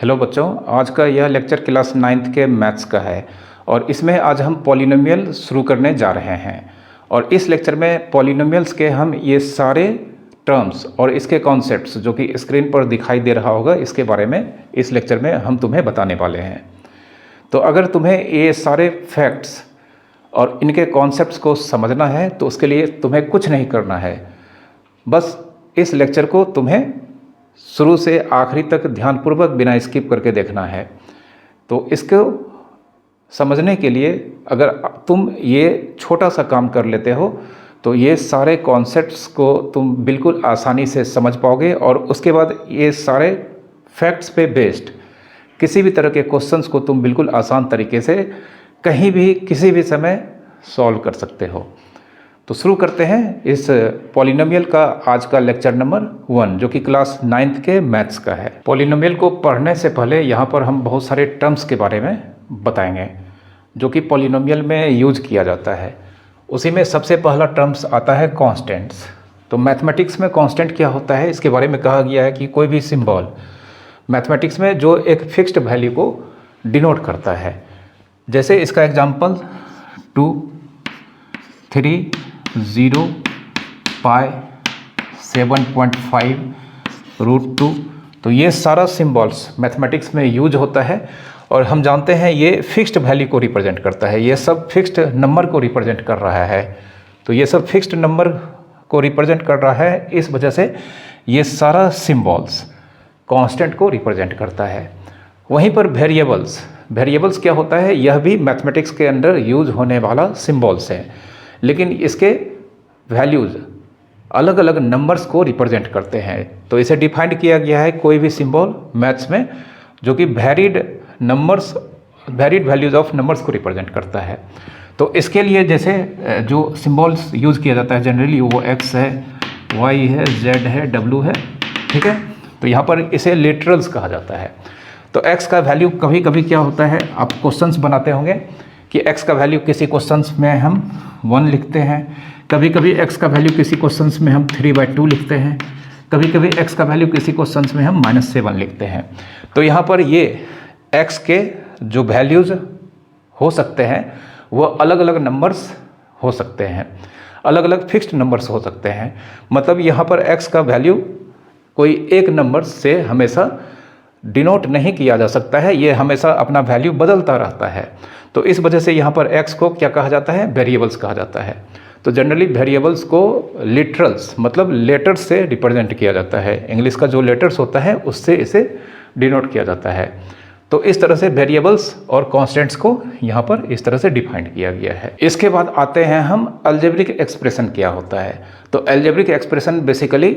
Hello बच्चों, आज का यह लेक्चर क्लास 9th के मैथ्स का है और इसमें आज हम पॉलिनोमियल शुरू करने जा रहे हैं। और इस लेक्चर में पॉलिनोमियल्स के हम ये सारे टर्म्स और इसके कॉन्सेप्ट्स जो कि स्क्रीन पर दिखाई दे रहा होगा, इसके बारे में इस लेक्चर में हम तुम्हें बताने वाले हैं। तो अगर तुम्हें ये सारे फैक्ट्स और इनके कॉन्सेप्ट्स को समझना है तो उसके लिए तुम्हें कुछ नहीं करना है, बस इस लेक्चर को तुम्हें शुरू से आखिरी तक ध्यानपूर्वक बिना स्किप करके देखना है। तो इसको समझने के लिए अगर तुम ये छोटा सा काम कर लेते हो तो ये सारे कॉन्सेप्ट्स को तुम बिल्कुल आसानी से समझ पाओगे और उसके बाद ये सारे फैक्ट्स पे बेस्ड किसी भी तरह के क्वेश्चंस को तुम बिल्कुल आसान तरीके से कहीं भी किसी भी समय सॉल्व कर सकते हो। तो शुरू करते हैं इस पॉलिनोमियल का आज का लेक्चर नंबर 1 जो कि क्लास 9th के मैथ्स का है। पॉलिनोमियल को पढ़ने से पहले यहाँ पर हम बहुत सारे टर्म्स के बारे में बताएंगे जो कि पॉलिनोमियल में यूज किया जाता है। उसी में सबसे पहला टर्म्स आता है कांस्टेंट्स। तो मैथमेटिक्स में कांस्टेंट क्या होता है इसके बारे में कहा गया है कि कोई भी सिंबल मैथमेटिक्स में जो एक फिक्स्ड वैल्यू को डिनोट करता है। जैसे इसका एग्जांपल 2, 3, 0, पाई, 7.5, √2। तो ये सारा सिंबल्स मैथमेटिक्स में यूज होता है और हम जानते हैं ये फिक्स्ड वैल्यू को रिप्रेजेंट करता है। ये सब फिक्स्ड नंबर को रिप्रेजेंट कर रहा है। तो ये सब फिक्स्ड नंबर को रिप्रेजेंट कर रहा है, इस वजह से ये सारा सिंबल्स कांस्टेंट को रिप्रेजेंट करता है। वहीं पर वेरिएबल्स क्या होता है, यह भी मैथमेटिक्स के अंदर यूज होने वाला सिंबल्स है, लेकिन इसके वैल्यूज़ अलग अलग नंबर्स को रिप्रेजेंट करते हैं। तो इसे डिफाइंड किया गया है कोई भी सिंबल मैथ्स में जो कि वैरिड वैल्यूज़ ऑफ नंबर्स को रिप्रेजेंट करता है। तो इसके लिए जैसे जो सिंबल्स यूज किया जाता है जनरली वो x है, y है, z है, w है, ठीक है। तो यहाँ पर इसे लिटरल्स कहा जाता है। तो x का वैल्यू कभी कभी क्या होता है, आप क्वेश्चंस बनाते होंगे कि x का वैल्यू किसी क्वेश्चंस में हम 1 लिखते हैं, कभी कभी x का वैल्यू किसी क्वेश्चंस में हम 3/2 लिखते हैं, कभी कभी x का वैल्यू किसी क्वेश्चंस में हम -7 लिखते हैं। तो यहाँ पर ये x के जो वैल्यूज़ हो सकते हैं वो अलग अलग नंबर्स हो सकते हैं, अलग अलग फिक्स्ड नंबर्स हो सकते हैं। मतलब यहाँ पर x का वैल्यू कोई एक नंबर से हमेशा डिनोट नहीं किया जा सकता है, ये हमेशा अपना वैल्यू बदलता रहता है। तो इस वजह से यहाँ पर x को क्या कहा जाता है, वेरिएबल्स कहा जाता है। तो जनरली वेरिएबल्स को लिटरल्स मतलब लेटर्स से रिप्रेजेंट किया जाता है। इंग्लिश का जो लेटर्स होता है उससे इसे डिनोट किया जाता है। तो इस तरह से वेरिएबल्स और कांस्टेंट्स को यहाँ पर इस तरह से डिफाइंड किया गया है। इसके बाद आते हैं हम अलजेब्रिक एक्सप्रेशन क्या होता है। तो अलजेब्रिक एक्सप्रेशन बेसिकली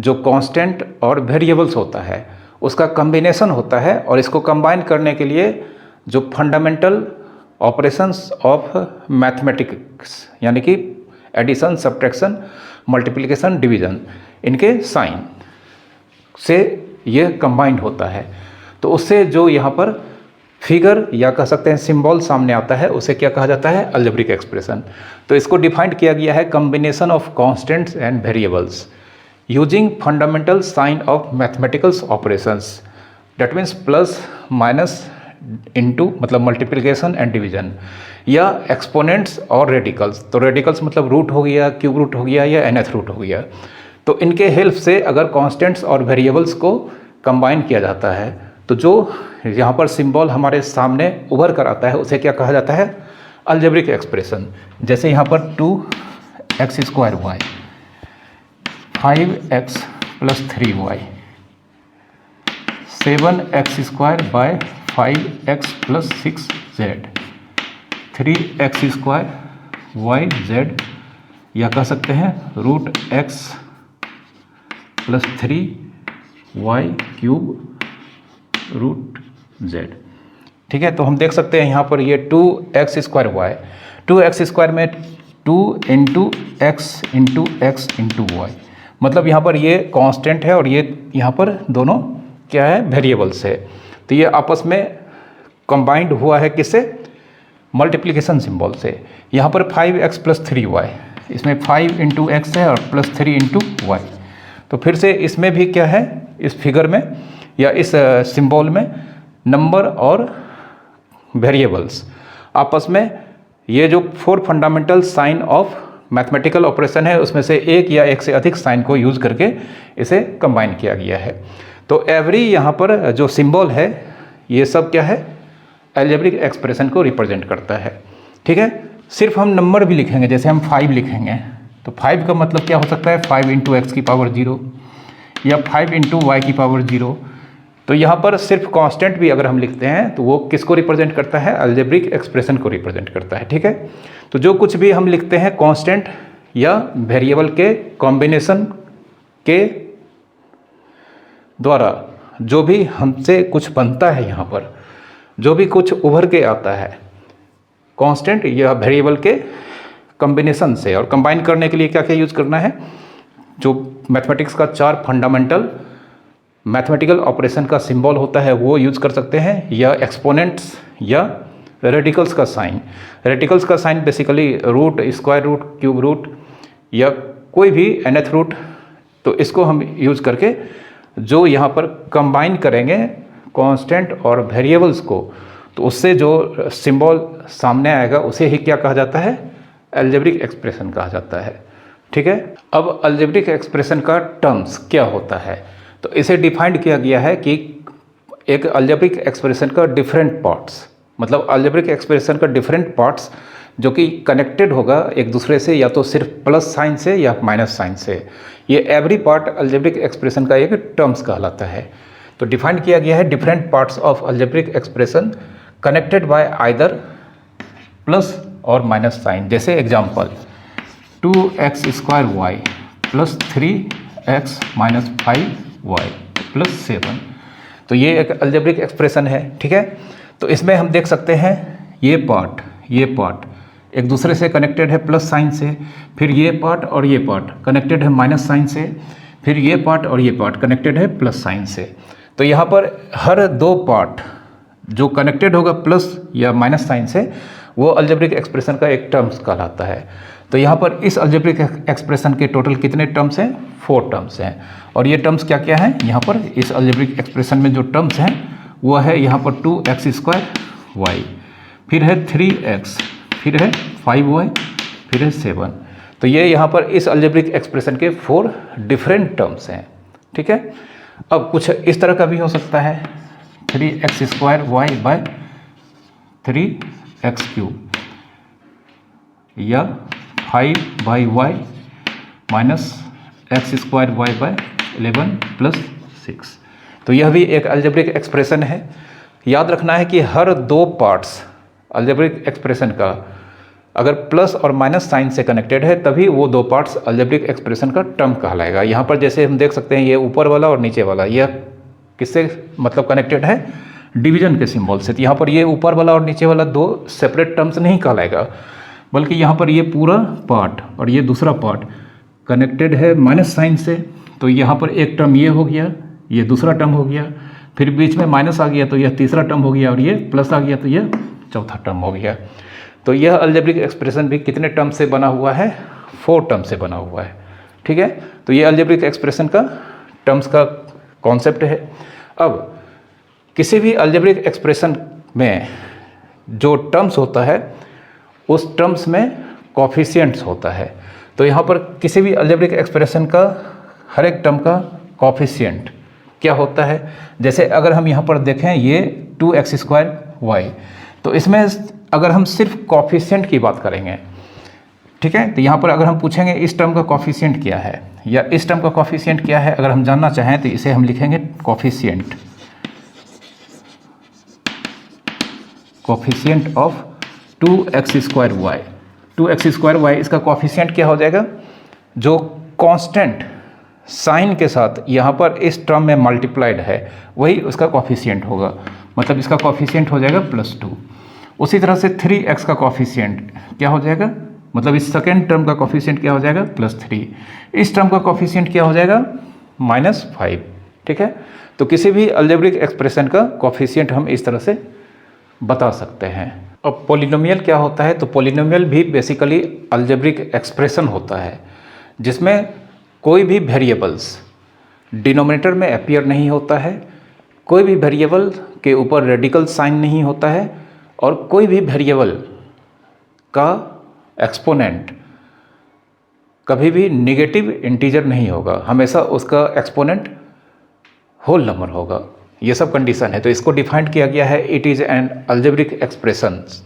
जो कांस्टेंट और वेरिएबल्स होता है उसका कम्बिनेशन होता है और इसको कंबाइन करने के लिए जो फंडामेंटल ऑपरेशंस ऑफ मैथमेटिक्स यानी कि एडिशन, सब्ट्रैक्शन, मल्टीप्लिकेशन, डिवीजन, इनके साइन से ये कंबाइंड होता है। तो उससे जो यहाँ पर फिगर या कह सकते हैं सिंबल सामने आता है उसे क्या कहा जाता है, अलजेब्रिक एक्सप्रेशन। तो इसको डिफाइंड किया गया है combination of constants and variables using fundamental sign of mathematicals operations, that means plus, minus, into मतलब मल्टीप्लिकेशन एंड डिवीजन, या एक्सपोनेंट्स और रेडिकल्स। तो रेडिकल्स मतलब रूट हो गया, क्यूब रूट हो गया या nth रूट हो गया। तो इनके हेल्प से अगर कांस्टेंट्स और वेरिएबल्स को कंबाइन किया जाता है तो जो यहाँ पर सिंबल हमारे सामने उभर कर आता है उसे क्या कहा जाता है, अलजेब्रिक एक्सप्रेशन। जैसे यहाँ पर 2x² y, 5x + 3y, 7x² bye 5x + 6z, 3x² yz, या कह सकते हैं √x + 3y³ √z। ठीक है। तो हम देख सकते हैं यहाँ पर ये 2x² y, 2x² में 2 × x × x × y, मतलब यहाँ पर ये कांस्टेंट है और ये यहाँ पर दोनों क्या है, वेरिएबल्स है। तो ये आपस में कंबाइंड हुआ है किससे, मल्टीप्लिकेशन सिंबल से। यहाँ पर 5x + 3y, इसमें 5 × x है और +3 × y। तो फिर से इसमें भी क्या है, इस फिगर में या इस सिंबल में नंबर और वेरिएबल्स आपस में ये जो 4 fundamental sign of mathematical operation है उसमें से एक या एक से अधिक साइन को यूज़ करके इसे कंबाइन किया गया है। तो एवरी यहाँ पर जो सिंबल है ये सब क्या है, अलजेब्रिक एक्सप्रेशन को रिप्रेजेंट करता है। ठीक है, सिर्फ हम नंबर भी लिखेंगे, जैसे हम 5 लिखेंगे तो 5 का मतलब क्या हो सकता है, 5 इंटू एक्स की पावर 0 या 5 इंटू वाई की पावर 0। तो यहाँ पर सिर्फ कांस्टेंट भी अगर हम लिखते हैं तो वो किसको रिप्रेजेंट करता है, अलजेब्रिक एक्सप्रेशन को रिप्रेजेंट करता है। ठीक है, तो जो कुछ भी हम लिखते हैं कांस्टेंट या वेरिएबल के कॉम्बिनेशन के द्वारा जो भी हमसे कुछ बनता है, यहाँ पर जो भी कुछ उभर के आता है कांस्टेंट या वेरिएबल के कॉम्बिनेशन से, और कंबाइन करने के लिए क्या क्या यूज़ करना है, जो मैथमेटिक्स का 4 फंडामेंटल मैथमेटिकल ऑपरेशन का सिंबल होता है वो यूज़ कर सकते हैं, या एक्सपोनेंट्स या रेडिकल्स का साइन। रेडिकल्स का sign basically root, square root, cube root या कोई भी nth रूट, तो इसको हम यूज़ करके जो यहाँ पर कंबाइन करेंगे कांस्टेंट और वेरिएबल्स को, तो उससे जो सिंबल सामने आएगा उसे ही क्या कहा जाता है, अलजेब्रिक एक्सप्रेशन कहा जाता है। ठीक है, अब अलजेब्रिक एक्सप्रेशन का टर्म्स क्या होता है, तो इसे डिफाइंड किया गया है कि एक अलजेब्रिक एक्सप्रेशन का डिफरेंट पार्ट्स, मतलब अलजेब्रिक एक्सप्रेशन का डिफरेंट पार्ट्स जो कि कनेक्टेड होगा एक दूसरे से, या तो सिर्फ प्लस साइन से या माइनस साइन से, ये एवरी पार्ट अलजेब्रिक एक्सप्रेशन का एक टर्म्स कहलाता है। तो डिफाइंड किया गया है different parts of algebraic expression connected by either plus और माइनस साइन। जैसे example 2x² y plus 3x minus 5y plus 7, तो ये एक अलजेब्रिक एक्सप्रेशन है। ठीक है, तो इसमें हम देख सकते हैं ये पार्ट एक दूसरे से कनेक्टेड है प्लस साइन से, फिर ये पार्ट और ये पार्ट कनेक्टेड है माइनस साइन से, फिर ये पार्ट और ये पार्ट कनेक्टेड है प्लस साइन से। तो यहाँ पर हर 2 पार्ट जो कनेक्टेड होगा प्लस या माइनस साइन से, वो अलजेब्रिक एक्सप्रेशन का एक टर्म्स कहलाता है। तो यहाँ पर इस अलजेब्रिक एक्सप्रेशन के टोटल कितने टर्म्स हैं, 4 टर्म्स हैं। और ये टर्म्स क्या क्या हैं, यहाँ पर इस अलजेब्रिक एक्सप्रेशन में जो टर्म्स हैं वो है यहाँ पर 2x² y, फिर है 3x, फिर है 5y, फिर है 7। तो ये यहाँ पर इस अलजेब्रिक एक्सप्रेशन के 4 डिफरेंट टर्म्स हैं। ठीक है, अब कुछ इस तरह का भी हो सकता है 3x² y बाय 3x³ या 5y minus x² y bye 11 plus 6। तो यह भी एक अलजेब्रिक एक्सप्रेशन है। याद रखना है कि हर 2 पार्ट्स अलजेब्रिक एक्सप्रेशन का अगर प्लस और माइनस साइन से कनेक्टेड है तभी वो 2 पार्ट्स अलजेब्रिक एक्सप्रेशन का टर्म कहलाएगा। यहाँ पर जैसे हम देख सकते हैं ये ऊपर वाला और नीचे वाला, यह किससे मतलब कनेक्टेड है, डिवीजन के सिंबल से। तो यहाँ पर ये ऊपर वाला और नीचे वाला 2 सेपरेट टर्म्स नहीं कहलाएगा, बल्कि यहाँ पर ये पूरा पार्ट और ये दूसरा पार्ट कनेक्टेड है माइनस साइन से। तो यहाँ पर एक टर्म ये हो गया, ये दूसरा टर्म हो गया, फिर बीच में माइनस आ गया तो यह तीसरा टर्म हो गया, और ये प्लस आ गया तो यह चौथा टर्म हो गया। तो यह अलजेब्रिक एक्सप्रेशन भी कितने टर्म से बना हुआ है, 4 टर्म से बना हुआ है। ठीक है, तो ये अलजेब्रिक एक्सप्रेशन का टर्म्स का कॉन्सेप्ट है। अब किसी भी अलजेब्रिक एक्सप्रेशन में जो टर्म्स होता है उस टर्म्स में कोफिशिएंट्स होता है। तो यहाँ पर किसी भी अलजेब्रिक एक्सप्रेशन का हर एक टर्म का कोफिशिएंट क्या होता है, जैसे अगर हम यहाँ पर देखें ये 2x² y, तो इसमें अगर हम सिर्फ कोफिशिएंट की बात करेंगे, ठीक है, तो यहाँ पर अगर हम पूछेंगे इस टर्म का कोफिशिएंट क्या है या इस टर्म का कोफिशिएंट क्या है, अगर हम जानना चाहें तो इसे हम लिखेंगे coefficient of 2x² y। 2x² y इसका कोफिशिएंट क्या हो जाएगा, जो कांस्टेंट साइन के साथ यहाँ पर इस टर्म में मल्टीप्लाइड है वही उसका कोफिशिएंट होगा, मतलब इसका कोफिशिएंट हो जाएगा +2। उसी तरह से 3x का कोफिशिएंट क्या हो जाएगा, मतलब इस सेकेंड टर्म का कोफिशिएंट क्या हो जाएगा +3, इस टर्म का कोफिशिएंट क्या हो जाएगा -5। ठीक है, तो किसी भी अलजेब्रिक एक्सप्रेशन का कोफिशिएंट हम इस तरह से बता सकते हैं। अब पॉलिनोमियल क्या होता है, तो पॉलिनोमियल भी बेसिकली अलजेब्रिक एक्सप्रेशन होता है जिसमें कोई भी वेरिएबल्स डिनोमिनेटर में अपीयर नहीं होता है, कोई भी वेरिएबल के ऊपर रेडिकल साइन नहीं होता है और कोई भी वेरिएबल का एक्सपोनेंट कभी भी नेगेटिव इंटीजर नहीं होगा, हमेशा उसका एक्सपोनेंट होल नंबर होगा। ये सब कंडीशन है। तो इसको डिफाइन किया गया है, it is an algebraic expressions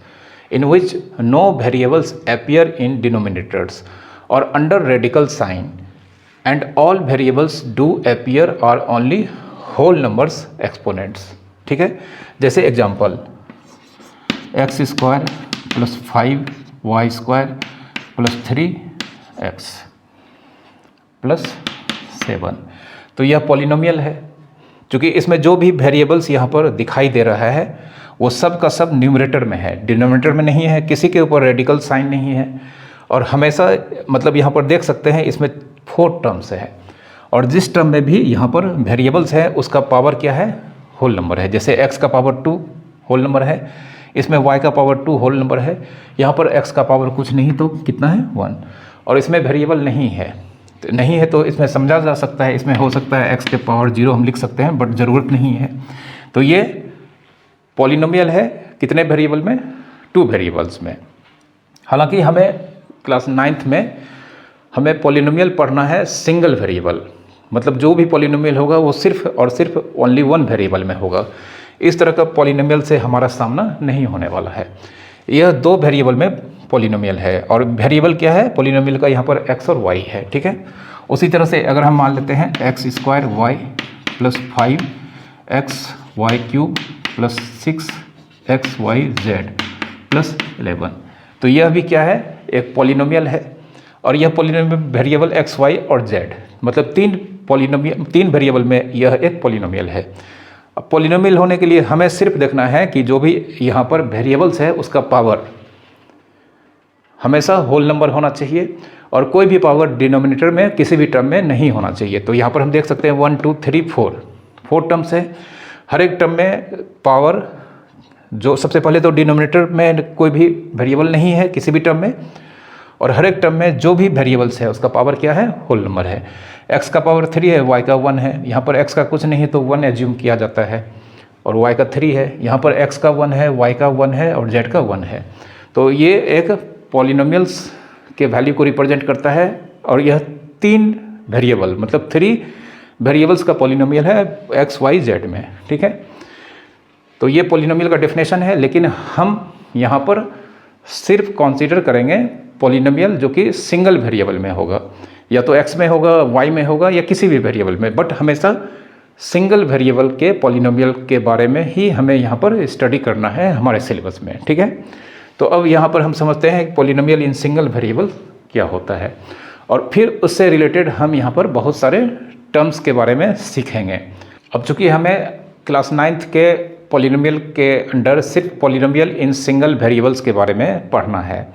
in which no variables appear in denominators or under radical sign and all variables do appear are only whole numbers exponents। ठीक है, जैसे example x square plus 5y square plus 3x plus 7, तो यह polynomial है। क्योंकि इसमें जो भी वेरिएबल्स यहाँ पर दिखाई दे रहा है वो सब का सब न्यूमरेटर में है, डिनोमिनेटर में नहीं है, किसी के ऊपर रेडिकल साइन नहीं है। और हमेशा मतलब यहाँ पर देख सकते हैं इसमें 4 टर्म्स है और जिस टर्म में भी यहाँ पर वेरिएबल्स है उसका पावर क्या है, होल नंबर है। जैसे x का पावर 2 होल नंबर है, इसमें y का पावर 2 होल नंबर है, यहाँ पर x का पावर कुछ नहीं तो कितना है 1, और इसमें वेरिएबल नहीं है तो इसमें समझा जा सकता है, इसमें हो सकता है x के पावर 0 हम लिख सकते हैं, बट ज़रूरत नहीं है। तो ये पॉलिनोमियल है कितने वेरिएबल में, 2 वेरिएबल्स में। हालांकि हमें क्लास 9th में हमें पॉलिनोमियल पढ़ना है सिंगल वेरिएबल, मतलब जो भी पॉलिनोमियल होगा वो सिर्फ और सिर्फ ओनली 1 वेरिएबल में होगा। इस तरह का पॉलिनोमियल से हमारा सामना नहीं होने वाला है। यह 2 वेरिएबल में पॉलिनोमियल है और वेरिएबल क्या है पॉलिनोमियल का, यहाँ पर x और y है। ठीक है, उसी तरह से अगर हम मान लेते हैं x square y plus 5x y cube plus 6xy z plus 11, तो यह भी क्या है, एक पॉलिनोमियल है। और यह पॉलिनोमियल वेरिएबल x y और z, मतलब 3 वेरिएबल में यह एक पॉलिनोमियल है। अब पॉलिनोमियल होने के लिए हमें सिर्फ देखना है कि जो भी यहाँ पर वेरिएबल्स है उसका पावर हमेशा होल नंबर होना चाहिए और कोई भी पावर डिनोमिनेटर में किसी भी टर्म में नहीं होना चाहिए। तो यहाँ पर हम देख सकते हैं 1 2 3 4 टर्म्स है। हर एक टर्म में पावर, जो सबसे पहले तो डिनोमिनेटर में कोई भी वेरिएबल नहीं है किसी भी टर्म में, और हर एक टर्म में जो भी वेरिएबल्स है उसका पावर क्या है, होल नंबर है। x का पावर 3 है, y का 1 है, यहाँ पर x का कुछ नहीं तो 1 एज्यूम किया जाता है, और y का 3 है, यहाँ पर x का 1 है, y का 1 है और z का 1 है। तो ये एक पॉलिनोमियल्स के वैल्यू को रिप्रेजेंट करता है और यह 3 वेरिएबल मतलब 3 वेरिएबल्स का पॉलिनोमियल है x y z में। ठीक है, तो ये पॉलिनोमियल का डेफिनेशन है, लेकिन हम यहाँ पर सिर्फ कंसीडर करेंगे पॉलिनोमियल जो कि सिंगल वेरिएबल में होगा, या तो x में होगा, y में होगा या किसी भी वेरिएबल में, बट हमेशा सिंगल वेरिएबल के पॉलिनोमियल के बारे में ही हमें यहाँ पर स्टडी करना है हमारे सिलेबस में। ठीक है, तो अब यहाँ पर हम समझते हैं पॉलिनोमियल इन सिंगल वेरिएबल क्या होता है, और फिर उससे रिलेटेड हम यहाँ पर बहुत सारे टर्म्स के बारे में सीखेंगे। अब चूँकि हमें क्लास 9th के पॉलिनोमियल के अंडर सिर्फ पॉलिनोमियल इन सिंगल वेरिएबल्स के बारे में पढ़ना है,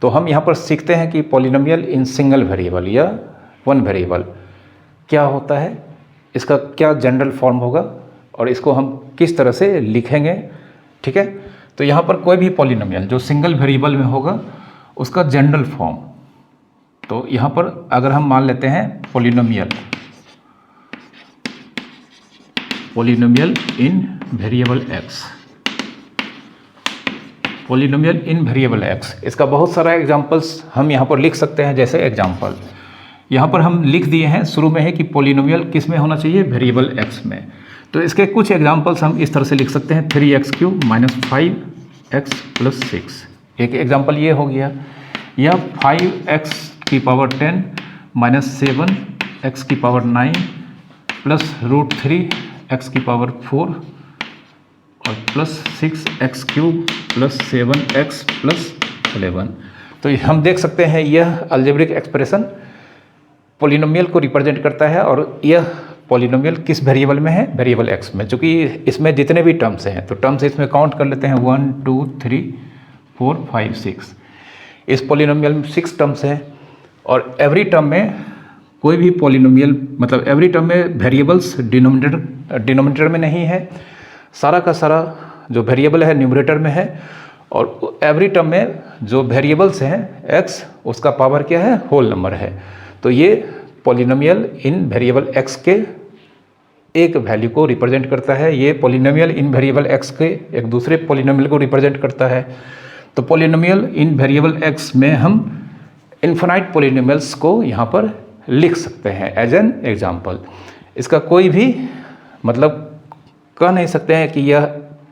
तो हम यहाँ पर सीखते हैं कि पॉलिनोमियल इन सिंगल वेरिएबल या 1 वेरिएबल क्या होता है, इसका क्या जनरल फॉर्म होगा और इसको हम किस तरह से लिखेंगे। ठीक है, तो यहाँ पर कोई भी पॉलिनोमियल जो सिंगल वेरिएबल में होगा उसका जनरल फॉर्म, तो यहाँ पर अगर हम मान लेते हैं polynomial in variable x, polynomial in variable x, इसका बहुत सारा एग्जांपल्स हम यहाँ पर लिख सकते हैं। जैसे एग्जांपल यहाँ पर हम लिख दिए हैं शुरू में है कि पॉलिनोमियल किस में होना चाहिए, वेरिएबल x में। तो इसके कुछ एग्जांपल्स हम इस तरह से लिख सकते हैं, 3x³ माइनस 5x प्लस 6, एक एग्जांपल ये हो गया, या 5x की पावर 10 माइनस 7x की पावर 9 प्लस √3x की पावर 4 और plus 6x³ plus 7x plus 11। तो हम देख सकते हैं यह अलजेब्रिक एक्सप्रेशन पॉलिनोमियल को रिप्रेजेंट करता है, और यह पॉलिनोमियल किस वेरिएबल में है, वेरिएबल x में। चूँकि इसमें जितने भी टर्म्स हैं तो टर्म्स इसमें काउंट कर लेते हैं 1 2 3 4 5 6, इस पॉलिनोमियल में 6 टर्म्स हैं, और एवरी टर्म में कोई भी पॉलिनोमियल मतलब एवरी टर्म में वेरिएबल्स डिनोमिनेटर में नहीं है, सारा का सारा जो वेरिएबल है न्यूमरेटर में है, और एवरी टर्म में जो वेरिएबल्स हैं x उसका पावर क्या है, होल नंबर है। तो ये पॉलिनोमियल इन वेरिएबल x के एक वैल्यू को रिप्रेजेंट करता है, ये पॉलिनोमियल इन वेरिएबल एक्स के एक दूसरे पॉलिनोमियल को रिप्रेजेंट करता है। तो पॉलिनोमियल इन वेरिएबल एक्स में हम इन्फिनाइट पॉलिनोमियल्स को यहाँ पर लिख सकते हैं एज एन एग्जाम्पल। इसका कोई भी मतलब कह नहीं सकते हैं कि यह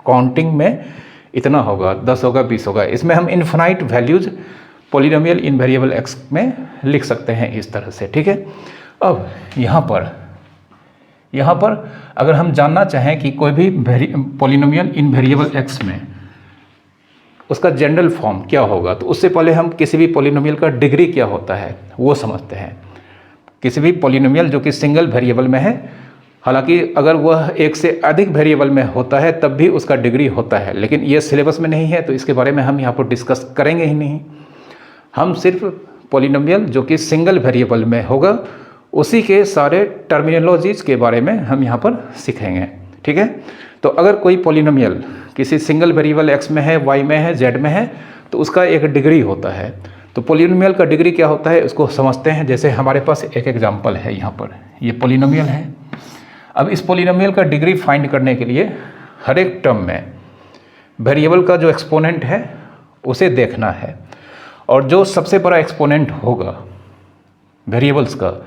काउंटिंग में इतना होगा, 10 होगा, 20 होगा। इसमें हम infinite values polynomial in variable x में लिख सकते हैं इस तरह से, ठीक है। अब यहाँ पर अगर हम जानना चाहें कि कोई भी पॉलिनोमियल इन वेरिएबल एक्स में उसका जनरल फॉर्म क्या होगा, तो उससे पहले हम किसी भी पॉलिनोमियल का डिग्री क्या होता है वो समझते हैं। किसी भी पॉलिनोमियल जो कि सिंगल वेरिएबल में है, हालांकि अगर वह एक से अधिक वेरिएबल में होता है तब भी उसका डिग्री होता है, लेकिन ये सिलेबस में नहीं है तो इसके बारे में हम यहाँ पर डिस्कस करेंगे ही नहीं। हम सिर्फ पॉलिनोमियल जो कि सिंगल वेरिएबल में होगा उसी के सारे टर्मिनोलॉजीज के बारे में हम यहाँ पर सीखेंगे, ठीक है। तो अगर कोई पॉलिनोमियल किसी सिंगल वेरिएबल एक्स में है, वाई में है, जेड में है, तो उसका एक डिग्री होता है। तो पॉलिनोमियल का डिग्री क्या होता है उसको समझते हैं। जैसे हमारे पास एक एग्जांपल है, यहाँ पर ये पॉलिनोमियल है। अब इस पॉलिनोमियल का डिग्री फाइंड करने के लिए हर एक टर्म में वेरिएबल का जो एक्सपोनेंट है उसे देखना है, और जो सबसे बड़ा एक्सपोनेंट होगा वेरिएबल्स का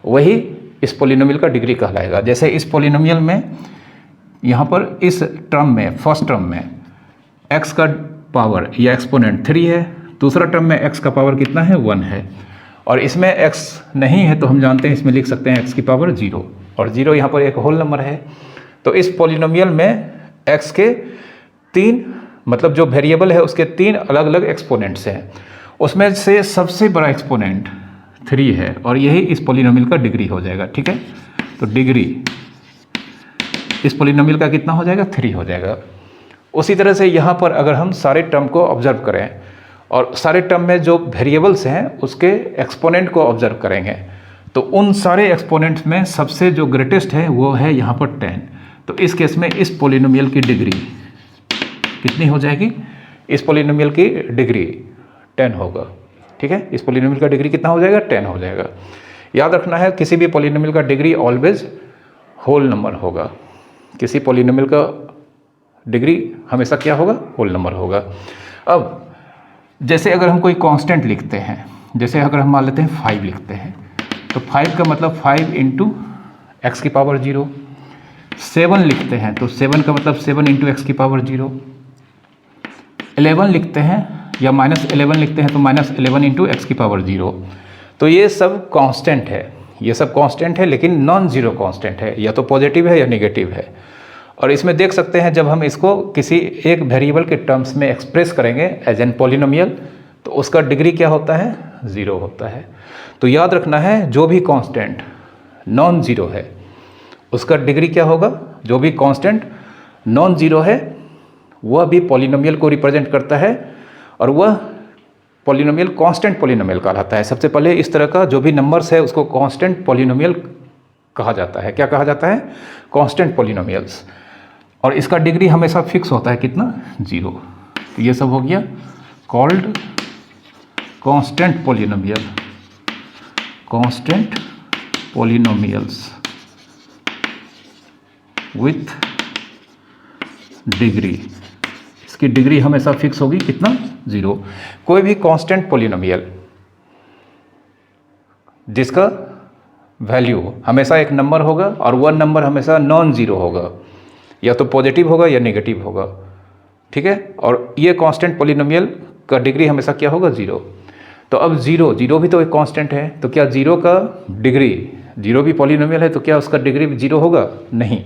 वही इस पॉलिनोमियल का डिग्री कहलाएगा। जैसे इस पॉलिनोमियल में यहाँ पर इस टर्म में, फर्स्ट टर्म में x का पावर या एक्सपोनेंट 3 है, दूसरा टर्म में x का पावर कितना है 1 है, और इसमें x नहीं है तो हम जानते हैं इसमें लिख सकते हैं x की पावर 0, और 0 यहाँ पर एक होल नंबर है। तो इस पॉलिनोमियल में x के 3 मतलब जो वेरिएबल है उसके 3 अलग अलग एक्सपोनेंट्स हैं, उसमें से सबसे बड़ा एक्सपोनेंट 3 है, और यही इस पॉलिनोमियल का डिग्री हो जाएगा, ठीक है। तो डिग्री इस पॉलिनोमियल का कितना हो जाएगा 3 हो जाएगा। उसी तरह से यहाँ पर अगर हम सारे टर्म को ऑब्जर्व करें और सारे टर्म में जो वेरिएबल्स हैं उसके एक्सपोनेंट को ऑब्जर्व करेंगे, तो उन सारे एक्सपोनेंट्स में सबसे जो ग्रेटेस्ट है वो है यहाँ पर 10। तो इस केस में इस पॉलिनोमियल की डिग्री कितनी हो जाएगी, इस पॉलिनोमियल की डिग्री 10 होगा, ठीक है। इस पॉलिनोमियल का डिग्री कितना हो जाएगा 10 हो जाएगा। याद रखना है किसी भी पॉलिनोमियल का डिग्री ऑलवेज होल नंबर होगा। किसी पॉलिनोमियल का डिग्री हमेशा क्या होगा, होल नंबर होगा। अब जैसे अगर हम कोई कांस्टेंट लिखते हैं, जैसे अगर हम मान लेते हैं 5 लिखते हैं, तो 5 का मतलब 5 इंटू एक्स की पावर 0। 7 लिखते हैं तो 7 का मतलब 7 इंटू एक्स की पावर 0। 11 लिखते हैं या -11 लिखते हैं तो -11 इंटू एक्स की पावर 0। तो ये सब कांस्टेंट है, ये सब कांस्टेंट है, लेकिन नॉन जीरो कांस्टेंट है, या तो पॉजिटिव है या नेगेटिव है। और इसमें देख सकते हैं जब हम इसको किसी एक वेरिएबल के टर्म्स में एक्सप्रेस करेंगे एज एन पॉलिनोमियल, तो उसका डिग्री क्या होता है 0 होता है। तो याद रखना है जो भी कांस्टेंट नॉन जीरो है उसका डिग्री क्या होगा, जो भी कांस्टेंट नॉन जीरो है वह भी पॉलिनोमियल को रिप्रेजेंट करता है, और वह पॉलिनोमियल कांस्टेंट पॉलिनोमियल कहलाता है। सबसे पहले इस तरह का जो भी नंबर्स है उसको कांस्टेंट पॉलिनोमियल कहा जाता है। क्या कहा जाता है, कांस्टेंट पॉलिनोमियल्स। और इसका डिग्री हमेशा फिक्स होता है कितना 0। तो ये सब हो गया called constant polynomial, constant polynomials with degree. इसकी डिग्री हमेशा फिक्स होगी कितना 0। कोई भी कांस्टेंट पॉलिनोमियल जिसका वैल्यू हमेशा एक नंबर होगा और वह नंबर हमेशा नॉन जीरो होगा, या तो पॉजिटिव होगा या नेगेटिव होगा, ठीक है। और ये कांस्टेंट पॉलिनोमियल का डिग्री हमेशा क्या होगा 0। तो अब 0 भी तो एक कांस्टेंट है, तो क्या 0 का डिग्री, 0 भी पॉलिनोमियल है तो क्या उसका डिग्री 0 होगा, नहीं।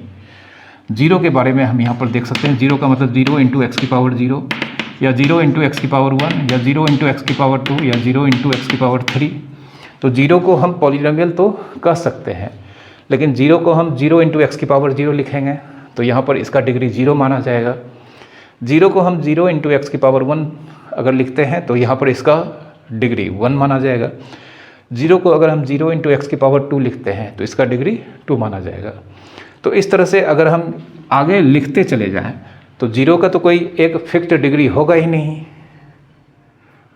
0 के बारे में हम यहाँ पर देख सकते हैं, 0 का मतलब 0 इंटू एक्स की पावर 0, या 0 इंटू एक्स की पावर 1, या 0 इंटू एक्स की पावर 2, या 0 इंटू एक्स की पावर 3। तो 0 को हम पॉलिनोमियल तो कह सकते हैं, लेकिन 0 को हम 0 इंटू एक्स की पावर 0 लिखेंगे तो यहाँ पर इसका डिग्री 0 माना जाएगा। 0 को हम 0 इंटू एक्स की पावर 1 अगर लिखते हैं तो यहाँ पर इसका डिग्री 1 माना जाएगा। 0 को अगर हम 0 इंटू एक्स की पावर 2 लिखते हैं तो इसका डिग्री 2 माना जाएगा। तो इस तरह से अगर हम आगे लिखते चले जाएं तो 0 का तो कोई एक फिक्स्ड डिग्री होगा ही नहीं,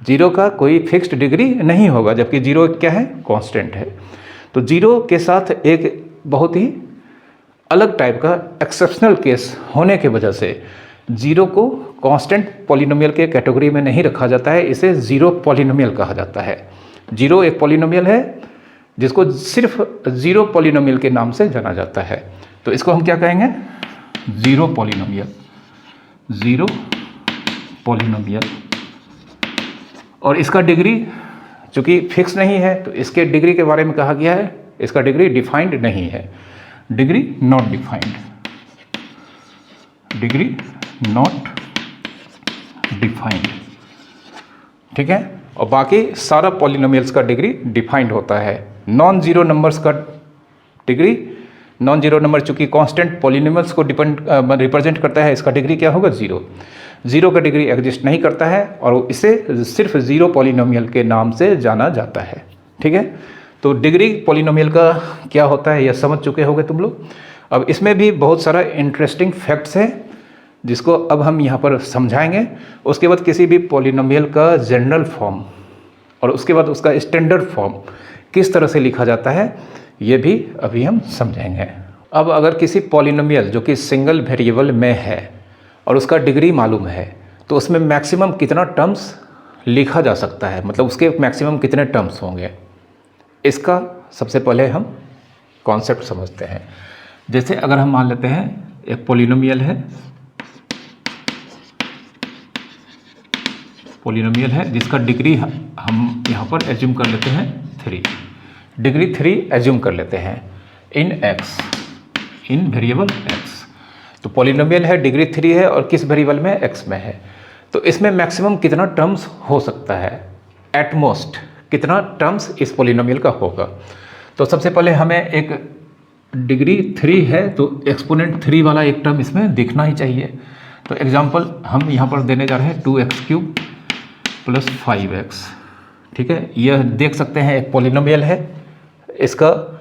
0 का कोई फिक्स्ड डिग्री नहीं होगा, जबकि 0 क्या है, कांस्टेंट है। तो 0 के साथ एक बहुत ही अलग टाइप का एक्सेप्शनल केस होने के वजह से जीरो को कांस्टेंट पॉलिनोमियल के कैटेगरी में नहीं रखा जाता है, इसे जीरो पॉलिनोमियल कहा जाता है। जीरो एक पॉलिनोमियल है जिसको सिर्फ जीरो पॉलिनोमियल के नाम से जाना जाता है। तो इसको हम क्या कहेंगे? Zero polynomial, zero polynomial. और इसका डिग्री चूँकि फिक्स नहीं है तो इसके डिग्री के बारे में कहा गया है, इसका डिग्री डिफाइंड नहीं है, degree not defined, degree not defined, ठीक है। और बाकी सारा पॉलिनोमियल्स का डिग्री डिफाइंड होता है। नॉन जीरो नंबर्स का डिग्री, नॉन जीरो नंबर चूंकि कांस्टेंट पॉलिनोमियल्स को रिप्रेजेंट करता है, इसका डिग्री क्या होगा? जीरो। जीरो का डिग्री एग्जिस्ट नहीं करता है और इसे सिर्फ जीरो पॉलिनोमियल के नाम से जाना जाता है, ठीक है। तो डिग्री पॉलिनोमियल का क्या होता है यह समझ चुके होंगे तुम लोग। अब इसमें भी बहुत सारा इंटरेस्टिंग फैक्ट्स है जिसको अब हम यहाँ पर समझाएंगे। उसके बाद किसी भी पॉलिनोमियल का जनरल फॉर्म और उसके बाद उसका स्टैंडर्ड फॉर्म किस तरह से लिखा जाता है ये भी अभी हम समझेंगे। अब अगर किसी पॉलिनोमियल जो कि सिंगल वेरिएबल में है और उसका डिग्री मालूम है तो उसमें मैक्सिमम कितना टर्म्स लिखा जा सकता है, मतलब उसके मैक्सिमम कितने टर्म्स होंगे, इसका सबसे पहले हम कॉन्सेप्ट समझते हैं। जैसे अगर हम मान लेते हैं एक पॉलिनोमियल है, पॉलिनोमियल है जिसका डिग्री हम यहाँ पर एज्यूम कर लेते हैं 3, डिग्री 3 एज्यूम कर लेते हैं इन x, इन वेरिएबल x। तो पॉलिनोमियल है, डिग्री 3 है और किस वेरिएबल में? x में है। तो इसमें मैक्सिमम कितना टर्म्स हो सकता है, एटमोस्ट कितना टर्म्स इस पॉलिनोमियल का होगा। तो सबसे पहले हमें एक डिग्री 3 है तो एक्सपोनेंट 3 वाला एक टर्म इसमें दिखना ही चाहिए। तो एग्जांपल हम यहाँ पर देने जा रहे हैं 2x³ + 5x, ठीक है। यह देख सकते हैं एक पॉलिनोमियल है, इसका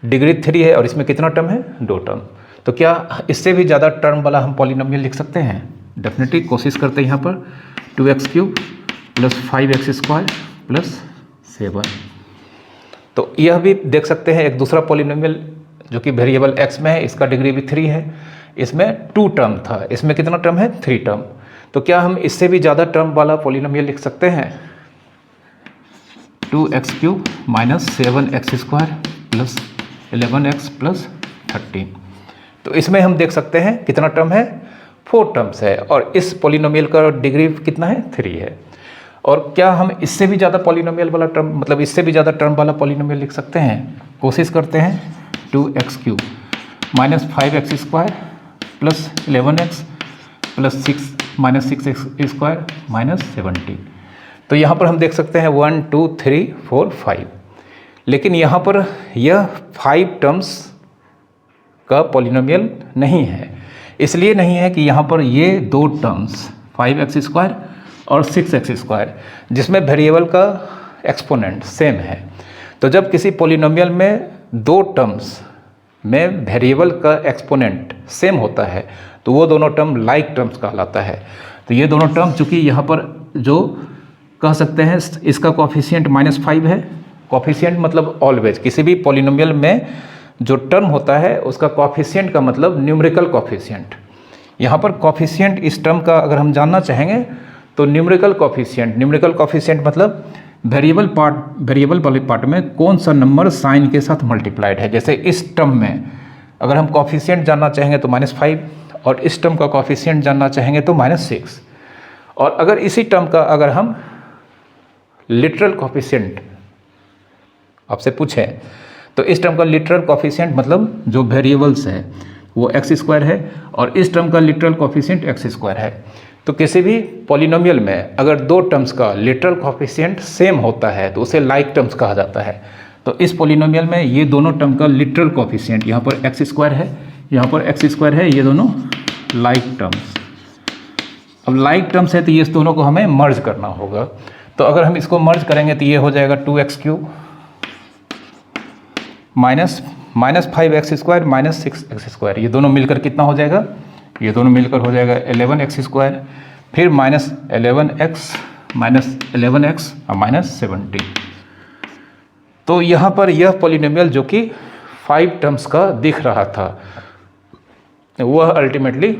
डिग्री 3 है और इसमें कितना टर्म है? 2 टर्म। तो क्या इससे भी ज़्यादा टर्म वाला हम पॉलिनोमियल लिख सकते हैं? डेफिनेटली कोशिश करते हैं यहाँ पर 2x³ + 5x² + 7। तो यह भी देख सकते हैं एक दूसरा पॉलिनोमियल जो कि वेरिएबल x में है, इसका डिग्री भी 3 है, इसमें 2 टर्म था, इसमें कितना टर्म है? 3 टर्म। तो क्या हम इससे भी ज़्यादा टर्म वाला पॉलिनोमियल लिख सकते हैं? 2x³ - 7x² + 11x + 13। तो इसमें हम देख सकते हैं कितना टर्म है? 4 टर्म्स है और इस पॉलिनोमियल का डिग्री कितना है? 3 है। और क्या हम इससे भी ज़्यादा पॉलिनोमियल वाला टर्म, मतलब इससे भी ज़्यादा टर्म वाला पॉलिनोमियल लिख सकते हैं? कोशिश करते हैं। 2x³ - 5x² + 11x + 6x² - 17। तो यहाँ पर हम देख सकते हैं 1 2 3 4 5, लेकिन यहाँ पर यह 5 टर्म्स का पॉलिनोमियल नहीं है। इसलिए नहीं है कि यहाँ पर ये 2 टर्म्स 5x² और 6x² जिसमें वेरिएबल का एक्सपोनेंट सेम है। तो जब किसी पॉलिनोमियल में 2 टर्म्स में वेरिएबल का एक्सपोनेंट सेम होता है तो वो दोनों टर्म लाइक टर्म्स कहलाता है। तो ये दोनों टर्म चूँकि यहाँ पर जो कह सकते हैं इसका कोफिशिएंट -5 है। कोफिशिएंट मतलब ऑलवेज, किसी भी पॉलिनोमियल में जो टर्म होता है उसका कोफिशिएंट का मतलब न्यूमेरिकल कोफिशिएंट। यहाँ पर कोफिशिएंट इस टर्म का अगर हम जानना चाहेंगे तो न्यूमेरिकल कोफिशिएंट मतलब वेरिएबल वाले पार्ट में कौन सा नंबर साइन के साथ मल्टीप्लाइड है। जैसे इस टर्म में अगर हम कोफिशिएंट जानना चाहेंगे तो -5 और इस टर्म का कोफिशिएंट जानना चाहेंगे तो -6। और अगर इसी टर्म का अगर हम लिटरल कोफिशिएंट आपसे पूछें तो इस टर्म का लिटरल कोफिशिएंट मतलब जो वेरिएबल्स है वो x² है और इस टर्म का लिटरल कोफिशिएंट x² है। तो किसी भी पॉलिनोमियल में अगर 2 टर्म्स का लिटरल कोफिशिएंट सेम होता है तो उसे लाइक टर्म्स कहा जाता है। तो इस पॉलिनोमियल में ये दोनों टर्म का लिटरल कोफिशिएंट यहाँ पर x² है, यहाँ पर x² है, ये दोनों लाइक टर्म्स। अब लाइक टर्म्स है तो ये दोनों को हमें मर्ज करना होगा। तो अगर हम इसको मर्ज करेंगे तो ये हो जाएगा 2x³ - 5x² - 6x²। ये दोनों मिलकर कितना हो जाएगा? ये दोनों मिलकर हो जाएगा 11x², फिर -11x -11x और -17। तो यहाँ पर यह पॉलिनोमियल जो कि 5 टर्म्स का दिख रहा था वह अल्टीमेटली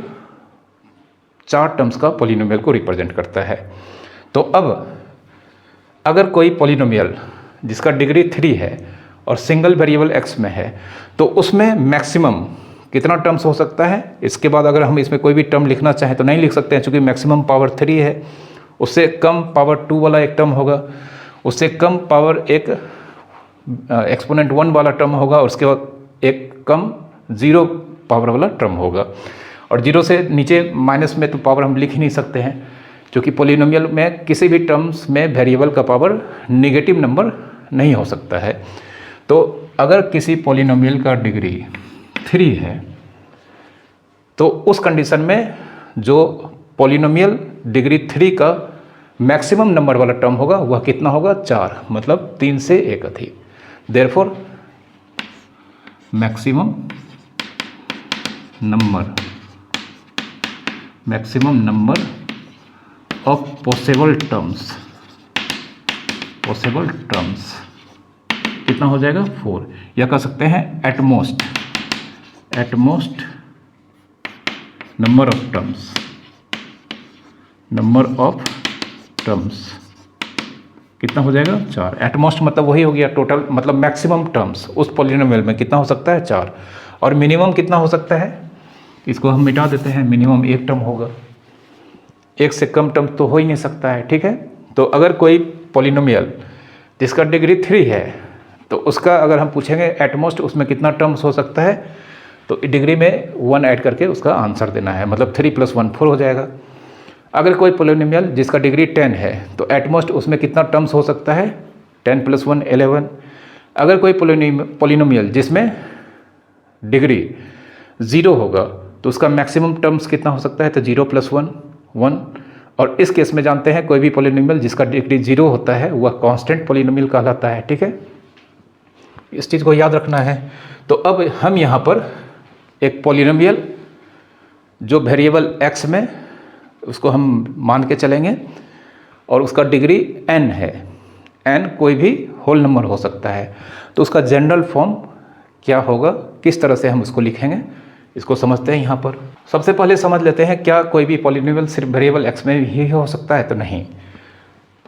4 टर्म्स का पॉलिनोमियल को रिप्रेजेंट करता है। तो अब अगर कोई पॉलिनोमियल जिसका डिग्री 3 है और सिंगल वेरिएबल x में है, तो उसमें मैक्सिमम कितना टर्म्स हो सकता है। इसके बाद अगर हम इसमें कोई भी टर्म लिखना चाहें तो नहीं लिख सकते हैं, चूँकि मैक्सिमम पावर 3 है। उससे कम पावर 2 वाला एक टर्म होगा, उससे कम पावर एक एक्सपोनेंट 1 वाला टर्म होगा, और उसके बाद एक कम 0 पावर वाला टर्म होगा। और 0 से नीचे माइनस में तो पावर हम लिख ही नहीं सकते हैं, क्योंकि पॉलिनोमियल में किसी भी टर्म्स में वेरिएबल का पावर नेगेटिव नंबर नहीं हो सकता है। तो अगर किसी पॉलिनोमियल का डिग्री 3 है, तो उस कंडीशन में जो पॉलिनोमियल डिग्री 3 का मैक्सिमम नंबर वाला टर्म होगा वह कितना होगा, 4, मतलब 3 से एक अधिक। Therefore maximum number of possible terms कितना हो जाएगा, 4, या कह सकते हैं एटमोस्ट नंबर ऑफ टर्म्स कितना हो जाएगा, 4। एटमोस्ट मतलब वही हो गया टोटल, मतलब मैक्सिमम टर्म्स उस पॉलिनोमियल में कितना हो सकता है, 4। और मिनिमम कितना हो सकता है, इसको हम मिटा देते हैं। मिनिमम 1 टर्म होगा, 1 से कम टर्म तो हो ही नहीं सकता है, ठीक है। तो अगर कोई पॉलिनोमियल जिसका डिग्री 3 है, तो उसका अगर हम पूछेंगे एटमोस्ट उसमें कितना टर्म्स हो सकता है, तो डिग्री में 1 ऐड करके उसका आंसर देना है, मतलब 3 + 1 4 हो जाएगा। अगर कोई पॉलिनोमियल जिसका डिग्री 10 है, तो एटमोस्ट उसमें कितना टर्म्स हो सकता है, 10 + 1 11। अगर कोई पॉलिनोमियल जिसमें डिग्री 0 होगा, तो उसका मैक्सिमम टर्म्स कितना हो सकता है, तो 0 + 1 1। और इस केस में जानते हैं कोई भी पॉलिनोमियल जिसका डिग्री 0 होता है वह कांस्टेंट पॉलिनोमियल कहलाता है, ठीक है। इस चीज़ को याद रखना है। तो अब हम यहाँ पर एक पॉलिनोमियल जो वेरिएबल x में, उसको हम मान के चलेंगे, और उसका डिग्री n है। n कोई भी होल नंबर हो सकता है, तो उसका जनरल फॉर्म क्या होगा, किस तरह से हम उसको लिखेंगे, इसको समझते हैं। यहाँ पर सबसे पहले समझ लेते हैं, क्या कोई भी पॉलिनोमियल सिर्फ वेरिएबल x में ही हो सकता है, तो नहीं।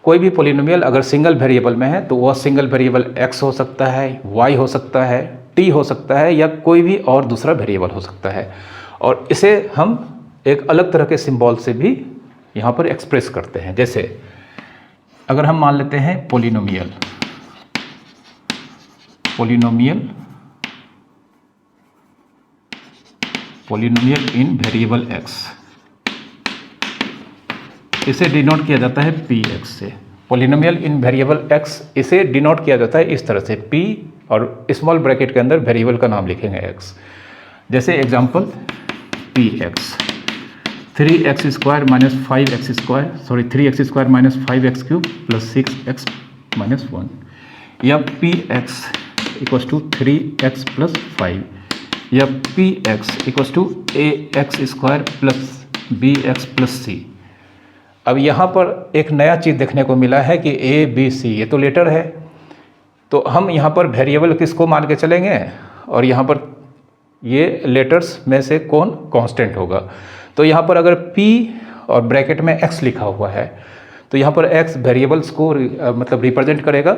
कोई भी पॉलिनोमियल अगर सिंगल वेरिएबल में है, तो वह सिंगल वेरिएबल x हो सकता है, y हो सकता है, t हो सकता है, या कोई भी और दूसरा वेरिएबल हो सकता है। और इसे हम एक अलग तरह के सिंबल से भी यहाँ पर एक्सप्रेस करते हैं। जैसे अगर हम मान लेते हैं पॉलिनोमियल इन वेरिएबल x, इसे डिनोट किया जाता है px से। पॉलिनोमियल इन वेरिएबल x इसे डिनोट किया जाता है इस तरह से, p और स्मॉल ब्रैकेट के अंदर वेरिएबल का नाम लिखेंगे x। जैसे example px 3x² - 5x², 3x² - 5x³ + 6x - 1, या px = 3x + 5, या px = ax² + bx + c। अब यहाँ पर एक नया चीज़ देखने को मिला है कि a b c ये तो लेटर है, तो हम यहाँ पर वेरिएबल किसको मान के चलेंगे, और यहाँ पर ये लेटर्स में से कौन कांस्टेंट होगा। तो यहाँ पर अगर p और ब्रैकेट में x लिखा हुआ है, तो यहाँ पर x वेरिएबल्स को मतलब रिप्रेजेंट करेगा,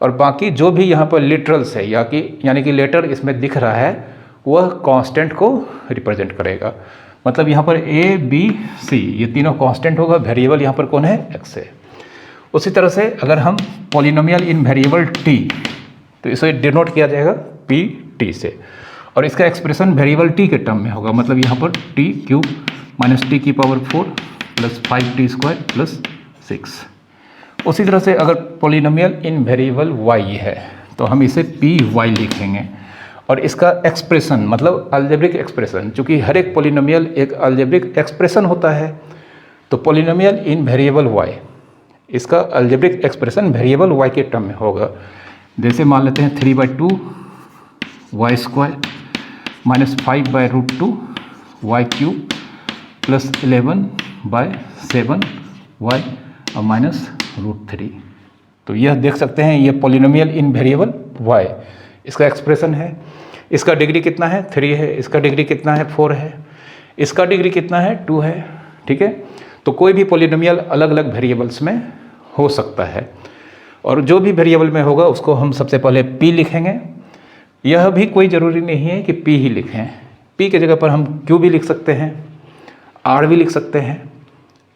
और बाकी जो भी यहाँ पर लिटरल्स है यानी कि लेटर इसमें दिख रहा है वह कांस्टेंट को रिप्रेजेंट करेगा। मतलब यहाँ पर a b c ये तीनों कांस्टेंट होगा, वेरिएबल यहाँ पर कौन है, x है। उसी तरह से अगर हम पॉलिनोमियल इन वेरिएबल t, तो इसे डिनोट किया जाएगा pt से, और इसका एक्सप्रेशन वेरिएबल t के टर्म में होगा। मतलब यहाँ पर t³ - t⁴ + 5t² + 6। उसी तरह से अगर पॉलिनोमियल इन वेरिएबल y है, तो हम इसे py लिखेंगे, और इसका एक्सप्रेशन मतलब अलजेब्रिक एक्सप्रेशन, चूँकि हर एक पॉलिनोमियल एक अलजेब्रिक एक्सप्रेशन होता है, तो पॉलिनोमियल इन वेरिएबल y इसका अलजेब्रिक एक्सप्रेशन वेरिएबल y के टर्म में होगा। जैसे मान लेते हैं 3/2 y² - 5/√2 y³ + 11/7 y और -√3। तो यह देख सकते हैं, ये पॉलिनोमियल इन वेरिएबल y इसका एक्सप्रेशन है। इसका डिग्री कितना है, 3 है। इसका डिग्री कितना है, 4 है। इसका डिग्री कितना है, 2 है, ठीक है। तो कोई भी पॉलिनोमियल अलग अलग वेरिएबल्स में हो सकता है, और जो भी वेरिएबल में होगा उसको हम सबसे पहले p लिखेंगे। यह भी कोई ज़रूरी नहीं है कि p ही लिखें, p के जगह पर हम q भी लिख सकते हैं, r भी लिख सकते हैं,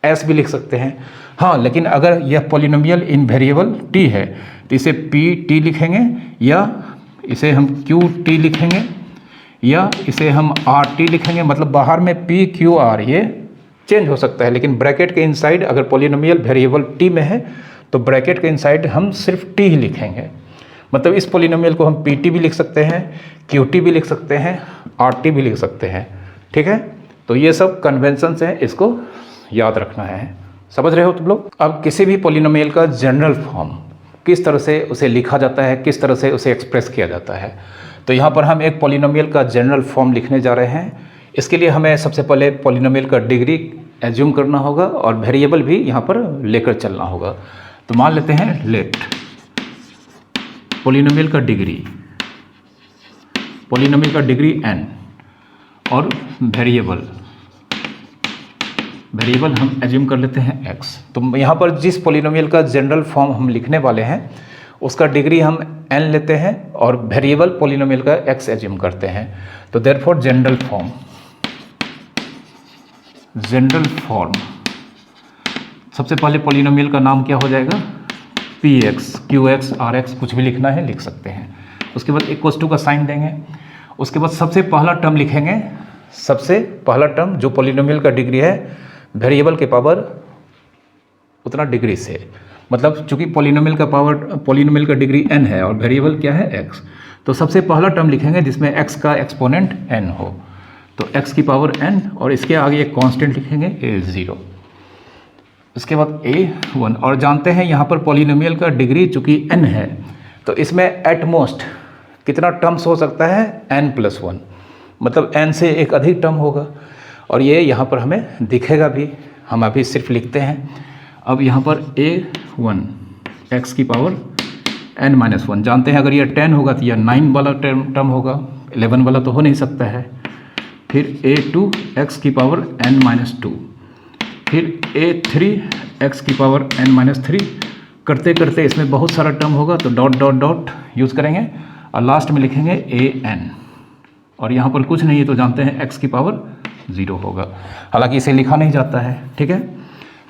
s भी लिख सकते हैं। हाँ, लेकिन अगर यह पॉलिनोमियल इन वेरिएबल t है तो इसे pt लिखेंगे, या इसे हम qt लिखेंगे, या इसे हम rt लिखेंगे। मतलब बाहर में p q r ये चेंज हो सकता है, लेकिन ब्रैकेट के इनसाइड अगर पॉलिनोमियल वेरिएबल t में है तो ब्रैकेट के इनसाइड हम सिर्फ t ही लिखेंगे। मतलब इस पॉलिनोमियल को हम pt भी लिख सकते हैं, qt भी लिख सकते हैं, rt भी लिख सकते हैं, ठीक है। तो ये सब कन्वेंशंस हैं, इसको याद रखना है। समझ रहे हो तुम लोग। अब किसी भी पॉलिनोमियल का जनरल फॉर्म किस तरह से उसे लिखा जाता है, किस तरह से उसे एक्सप्रेस किया जाता है। तो यहाँ पर हम एक पॉलिनोमियल का जनरल फॉर्म लिखने जा रहे हैं। इसके लिए हमें सबसे पहले पॉलिनोमियल का डिग्री एज्यूम करना होगा और वेरिएबल भी यहाँ पर लेकर चलना होगा। तो मान लेते हैं लेट पॉलिनोमियल का डिग्री n और वेरिएबल हम एज्यूम कर लेते हैं x। तो यहाँ पर जिस पॉलिनोमियल का जनरल फॉर्म हम लिखने वाले हैं उसका डिग्री हम n लेते हैं और वेरिएबल पॉलिनोमियल का x एज्यूम करते हैं। तो देयरफॉर जनरल फॉर्म सबसे पहले पॉलिनोमियल का नाम क्या हो जाएगा, px, qx, rx, कुछ भी लिखना है लिख सकते हैं। उसके बाद इक्वल्स टू का साइन देंगे। उसके बाद सबसे पहला टर्म लिखेंगे, सबसे पहला टर्म जो पॉलिनोमियल का डिग्री है वेरिएबल के पावर उतना डिग्री से। मतलब चूंकि पॉलिनोमियल का डिग्री n है और वेरिएबल क्या है x, तो सबसे पहला टर्म लिखेंगे जिसमें x का एक्सपोनेंट n हो। तो x की पावर n और इसके आगे एक कांस्टेंट लिखेंगे a0। उसके बाद a1, और जानते हैं यहाँ पर पॉलिनोमियल का डिग्री चूंकि n है तो इसमें एट मोस्ट कितना टर्म्स हो सकता है, n+1, मतलब n से एक अधिक टर्म होगा। और ये यहाँ पर हमें दिखेगा भी, हम अभी सिर्फ लिखते हैं। अब यहाँ पर a1 x की पावर n-1, जानते हैं अगर ये 10 होगा तो यह 9 वाला टर्म होगा, 11 वाला तो हो नहीं सकता है। फिर a2 x की पावर n-2, फिर a3 x की पावर n-3, करते करते इसमें बहुत सारा टर्म होगा तो डॉट डॉट डॉट यूज़ करेंगे और लास्ट में लिखेंगे an। और यहाँ पर कुछ नहीं है तो जानते हैं x की पावर 0 होगा, हालांकि इसे लिखा नहीं जाता है, ठीक है।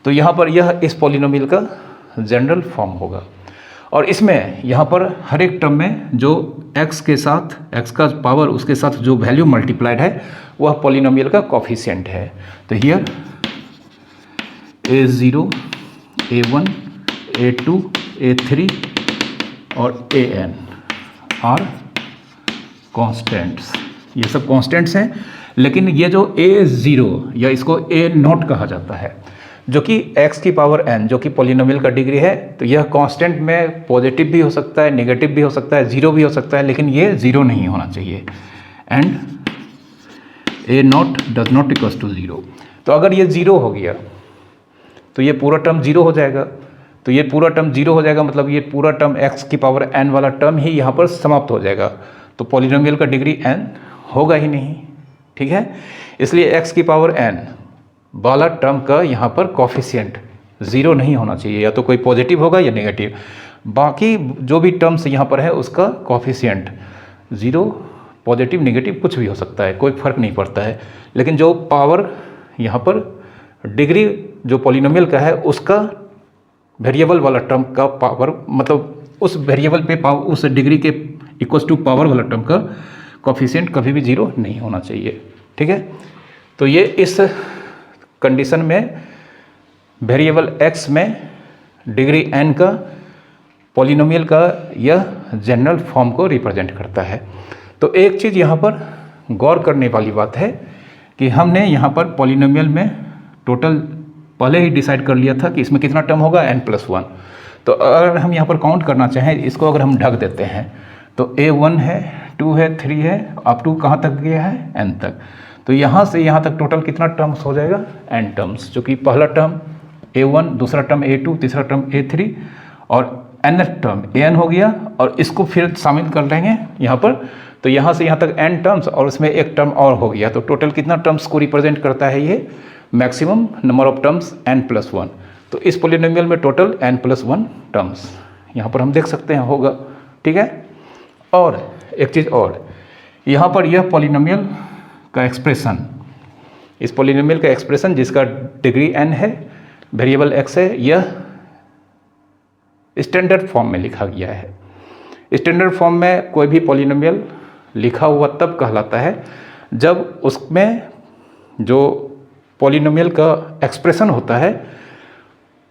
तो यहाँ पर यह इस पॉलिनोमियल का जनरल फॉर्म होगा। और इसमें यहाँ पर हर एक टर्म में जो x के साथ x का पावर उसके साथ जो वैल्यू मल्टीप्लाइड है वह पॉलिनोमियल का कोफिशिएंट है। तो here a0, a1, a2, a3 और an आर कॉन्स्टेंट्स। ये सब कॉन्स्टेंट्स हैं, लेकिन ये जो a0 या इसको a0 कहा जाता है जो कि x की पावर n जो कि पॉलिनोमियल का डिग्री है, तो यह कांस्टेंट में पॉजिटिव भी हो सकता है, नेगेटिव भी हो सकता है, जीरो भी हो सकता है, लेकिन ये जीरो नहीं होना चाहिए। And a0 does not equals to 0। तो अगर ये जीरो हो गया तो ये पूरा टर्म जीरो हो जाएगा। तो ये पूरा टर्म जीरो हो जाएगा, मतलब ये पूरा टर्म x की पावर n वाला टर्म ही यहाँ पर समाप्त हो जाएगा। तो पॉलिनोमियल का डिग्री n होगा ही नहीं, ठीक है। इसलिए x की पावर n वाला टर्म का यहाँ पर कोफिशिएंट ज़ीरो नहीं होना चाहिए, या तो कोई पॉजिटिव होगा या नेगेटिव। बाकी जो भी टर्म्स यहाँ पर है उसका कोफिशिएंट ज़ीरो, पॉजिटिव, नेगेटिव कुछ भी हो सकता है, कोई फर्क नहीं पड़ता है। लेकिन जो पावर यहाँ पर डिग्री जो पॉलिनोमियल का है उसका वेरिएबल वाला टर्म का पावर, मतलब उस वेरिएबल पे पावर उस डिग्री के इक्वल्स टू पावर वाला टर्म का कोफिशिएंट कभी भी जीरो नहीं होना चाहिए, ठीक है। तो ये इस कंडीशन में वेरिएबल x में डिग्री n का पॉलिनोमियल का यह जनरल फॉर्म को रिप्रेजेंट करता है। तो एक चीज़ यहाँ पर गौर करने वाली बात है कि हमने यहाँ पर पॉलिनोमियल में टोटल पहले ही डिसाइड कर लिया था कि इसमें कितना टर्म होगा, n+1। तो अगर हम यहाँ पर काउंट करना चाहें, इसको अगर हम ढक देते हैं तो a1 है, 2 है, 3 है, अप टू कहाँ तक गया है, n तक। तो यहाँ से यहाँ तक टोटल कितना टर्म्स हो जाएगा, n टर्म्स, जो कि पहला टर्म a1, दूसरा टर्म a2, तीसरा टर्म a3 और nth टर्म an हो गया। और इसको फिर शामिल कर लेंगे यहाँ पर तो यहाँ से यहाँ तक n टर्म्स और उसमें एक टर्म और हो गया, तो टोटल कितना टर्म्स को रिप्रेजेंट करता है ये? Maximum number of terms n+1। तो इस पॉलिनोमियल में टोटल n+1 टर्म्स यहाँ पर हम देख सकते हैं होगा, ठीक है। और एक चीज़ और, यहाँ पर यह पॉलिनोमियल का एक्सप्रेशन, इस पॉलिनोमियल का एक्सप्रेशन जिसका डिग्री n है, वेरिएबल x है, यह स्टैंडर्ड फॉर्म में लिखा गया है। स्टैंडर्ड फॉर्म में कोई भी पॉलिनोमियल लिखा हुआ तब कहलाता है जब उसमें जो पॉलिनोमियल का एक्सप्रेशन होता है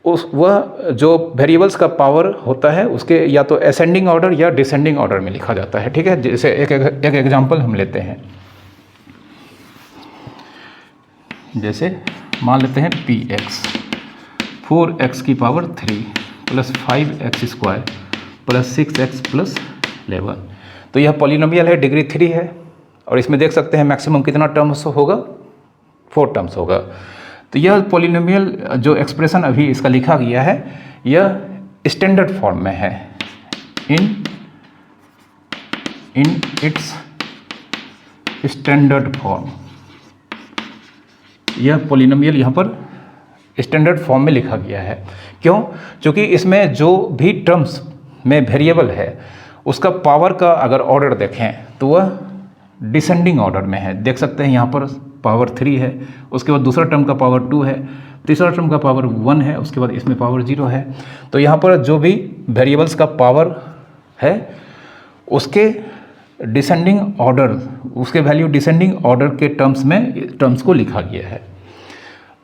वह जो वेरिएबल्स का पावर होता है उसके या तो असेंडिंग ऑर्डर या डिसेंडिंग ऑर्डर में लिखा जाता है, ठीक है। जैसे एक एग्जांपल हम लेते हैं, जैसे मान लेते हैं px 4x की power 3 plus 5x² plus 6x plus 11। तो यह पॉलिनोमियल है, डिग्री 3 है, और इसमें देख सकते हैं मैक्सिमम कितना टर्म्स होगा? 4 टर्म्स होगा। तो यह पॉलिनोमियल जो एक्सप्रेशन अभी इसका लिखा गया है यह स्टैंडर्ड फॉर्म में है, इन इट्स स्टैंडर्ड फॉर्म। यह पॉलिनोमियल यहाँ पर स्टैंडर्ड फॉर्म में लिखा गया है। क्यों? क्योंकि इसमें जो भी टर्म्स में वेरिएबल है उसका पावर का अगर ऑर्डर देखें तो वह डिसेंडिंग ऑर्डर में है। देख सकते हैं यहाँ पर पावर 3 है, उसके बाद दूसरा टर्म का पावर 2 है, तीसरा टर्म का पावर 1 है, उसके बाद इसमें पावर 0 है। तो यहाँ पर जो भी वेरिएबल्स का पावर है उसके डिसेंडिंग ऑर्डर, उसके वैल्यू डिसेंडिंग ऑर्डर के टर्म्स को लिखा गया है।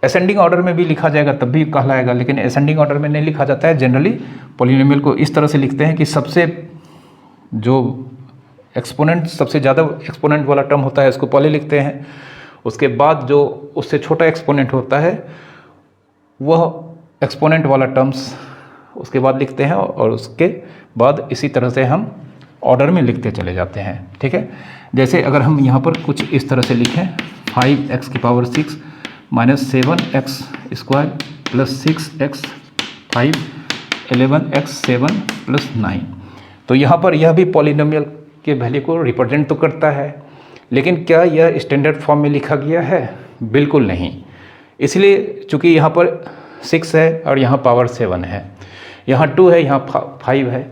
असेंडिंग ऑर्डर में भी लिखा जाएगा तब भी कहलाएगा, लेकिन असेंडिंग ऑर्डर में नहीं लिखा जाता है। जनरली पॉलिनोमियल को इस तरह से लिखते हैं कि सबसे जो एक्सपोनेंट, सबसे ज़्यादा एक्सपोनेंट वाला टर्म होता है उसको पहले लिखते हैं, उसके बाद जो उससे छोटा एक्सपोनेंट होता है वह एक्सपोनेंट वाला टर्म्स उसके बाद लिखते हैं, और उसके बाद इसी तरह से हम ऑर्डर में लिखते चले जाते हैं, ठीक है। जैसे अगर हम यहाँ पर कुछ इस तरह से लिखें 5x की power 6 minus 7x² plus 6x 5 11x 7 plus 9, तो यहाँ पर यह भी पॉलिनोमियल के वैल्यू को रिप्रेजेंट तो करता है, लेकिन क्या यह स्टैंडर्ड फॉर्म में लिखा गया है? बिल्कुल नहीं। इसलिए चूँकि यहाँ पर 6 है और यहाँ पावर 7 है, यहाँ 2 है, यहाँ 5 है,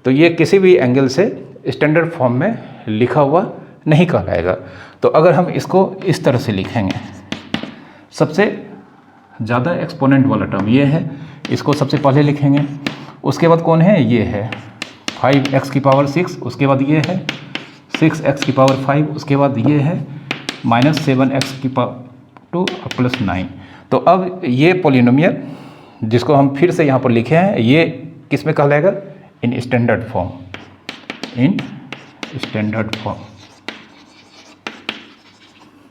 तो ये किसी भी एंगल से स्टैंडर्ड फॉर्म में लिखा हुआ नहीं कहलाएगा। तो अगर हम इसको इस तरह से लिखेंगे, सबसे ज़्यादा एक्सपोनेंट वाला टर्म ये है, इसको सबसे पहले लिखेंगे, उसके बाद कौन है? ये है 5x की पावर 6, उसके बाद ये है 6x की पावर 5, उसके बाद ये है माइनस 7x की पावर 2 प्लस 9। तो अब ये पॉलिनोमियल जिसको हम फिर से यहाँ पर लिखे हैं ये किस में कहलाएगा? In standard form, in standard form,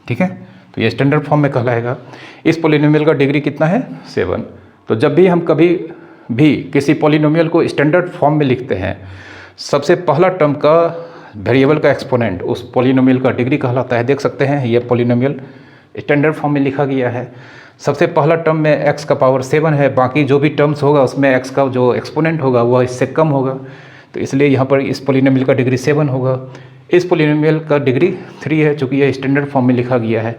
ठीक है। तो ये स्टैंडर्ड फॉर्म में कहलाएगा। इस पॉलिनोमियल का डिग्री कितना है? 7। तो जब भी हम कभी भी किसी पॉलिनोमियल को स्टैंडर्ड फॉर्म में लिखते हैं, सबसे पहला टर्म का वेरिएबल का एक्सपोनेंट उस पॉलिनोमियल का डिग्री कहलाता है। देख सकते हैं ये पॉलिनोमियल स्टैंडर्ड फॉर्म में लिखा गया है। सबसे पहला टर्म में x का पावर 7 है, बाकी जो भी टर्म्स होगा उसमें x का जो एक्सपोनेंट होगा वह इससे कम होगा, तो इसलिए यहाँ पर इस पॉलिनोमियल का डिग्री 7 होगा। इस पॉलिनोमियल का डिग्री 3 है, चूँकि यह स्टैंडर्ड फॉर्म में लिखा गया है।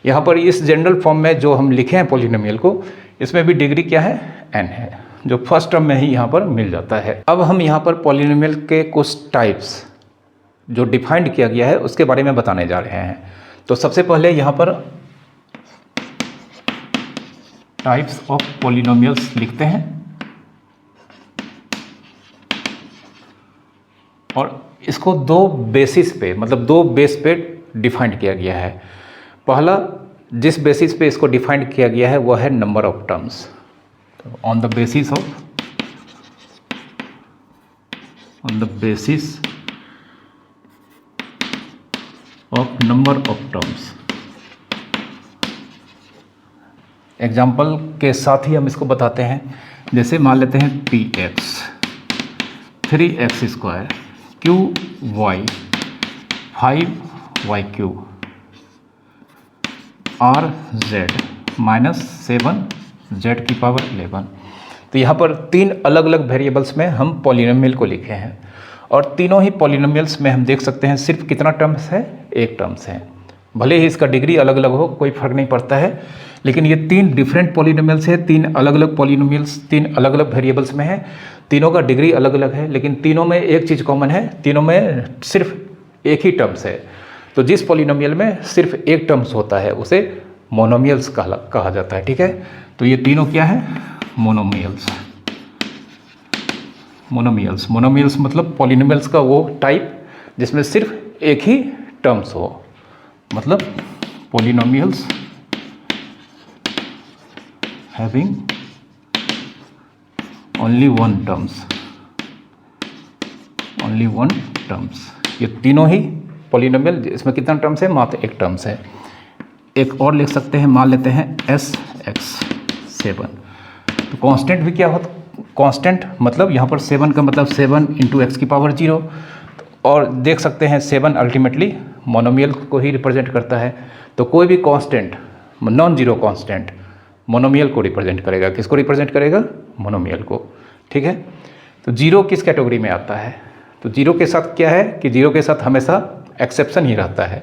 यहाँ पर इस जनरल फॉर्म में जो हम लिखे हैं पॉलिनोमियल को, इसमें भी डिग्री क्या है? n है, जो फर्स्ट टर्म में ही यहाँ पर मिल जाता है। अब हम यहाँ पर पॉलिनोमियल के कुछ टाइप्स जो डिफाइंड किया गया है उसके बारे में बताने जा रहे हैं। तो सबसे पहले यहाँ पर टाइप्स ऑफ पॉलिनोमियल्स लिखते हैं, और इसको दो बेसिस पे, मतलब दो बेस पे डिफाइंड किया गया है। पहला जिस बेसिस पे इसको डिफाइंड किया गया है वह है number of terms. On the basis of number of terms. Example के साथ ही हम इसको बताते हैं। जैसे मान लेते हैं px 3x² qy 5y³ rz minus 7z की पावर 11। तो यहाँ पर तीन अलग अलग वेरिएबल्स में हम पॉलिनोमियल को लिखे हैं, और तीनों ही पॉलिनोमियल्स में हम देख सकते हैं सिर्फ कितना टर्म्स है, एक टर्म्स है। भले ही इसका डिग्री अलग अलग हो, कोई फर्क नहीं पड़ता है, लेकिन ये तीन डिफरेंट पॉलिनोमियल्स है, तीन अलग अलग पॉलिनोमियल्स, तीन अलग अलग वेरिएबल्स में है, तीनों का डिग्री अलग अलग है, लेकिन तीनों में एक चीज़ कॉमन है, तीनों में सिर्फ एक ही टर्म्स है। तो जिस पॉलिनोमियल में सिर्फ एक टर्म्स होता है उसे मोनोमियल्स कहा जाता है। ठीक है, तो ये तीनों क्या है, मोनोमियल्स। मोनोमियल्स, मोनोमियल्स मतलब पॉलिनोमियल्स का वो टाइप जिसमें सिर्फ एक ही टर्म्स हो, मतलब polynomials having only one terms, only one terms. ये तीनों ही पॉलिनोमियल, इसमें कितना टर्म्स है, मात्र एक टर्म्स है। एक और लिख सकते हैं, मान लेते हैं Sx7। तो कांस्टेंट भी क्या होता, कांस्टेंट मतलब यहाँ पर 7 का मतलब 7 इंटू एक्स की पावर 0, और देख सकते हैं 7 अल्टीमेटली मोनोमियल को ही रिप्रेजेंट करता है। तो कोई भी constant, non zero constant monomial को रिप्रेजेंट करेगा। किसको रिप्रेजेंट करेगा, मोनोमियल को। ठीक है, तो जीरो किस कैटेगरी में आता है, तो जीरो के साथ क्या है कि जीरो के साथ हमेशा एक्सेप्शन ही रहता है।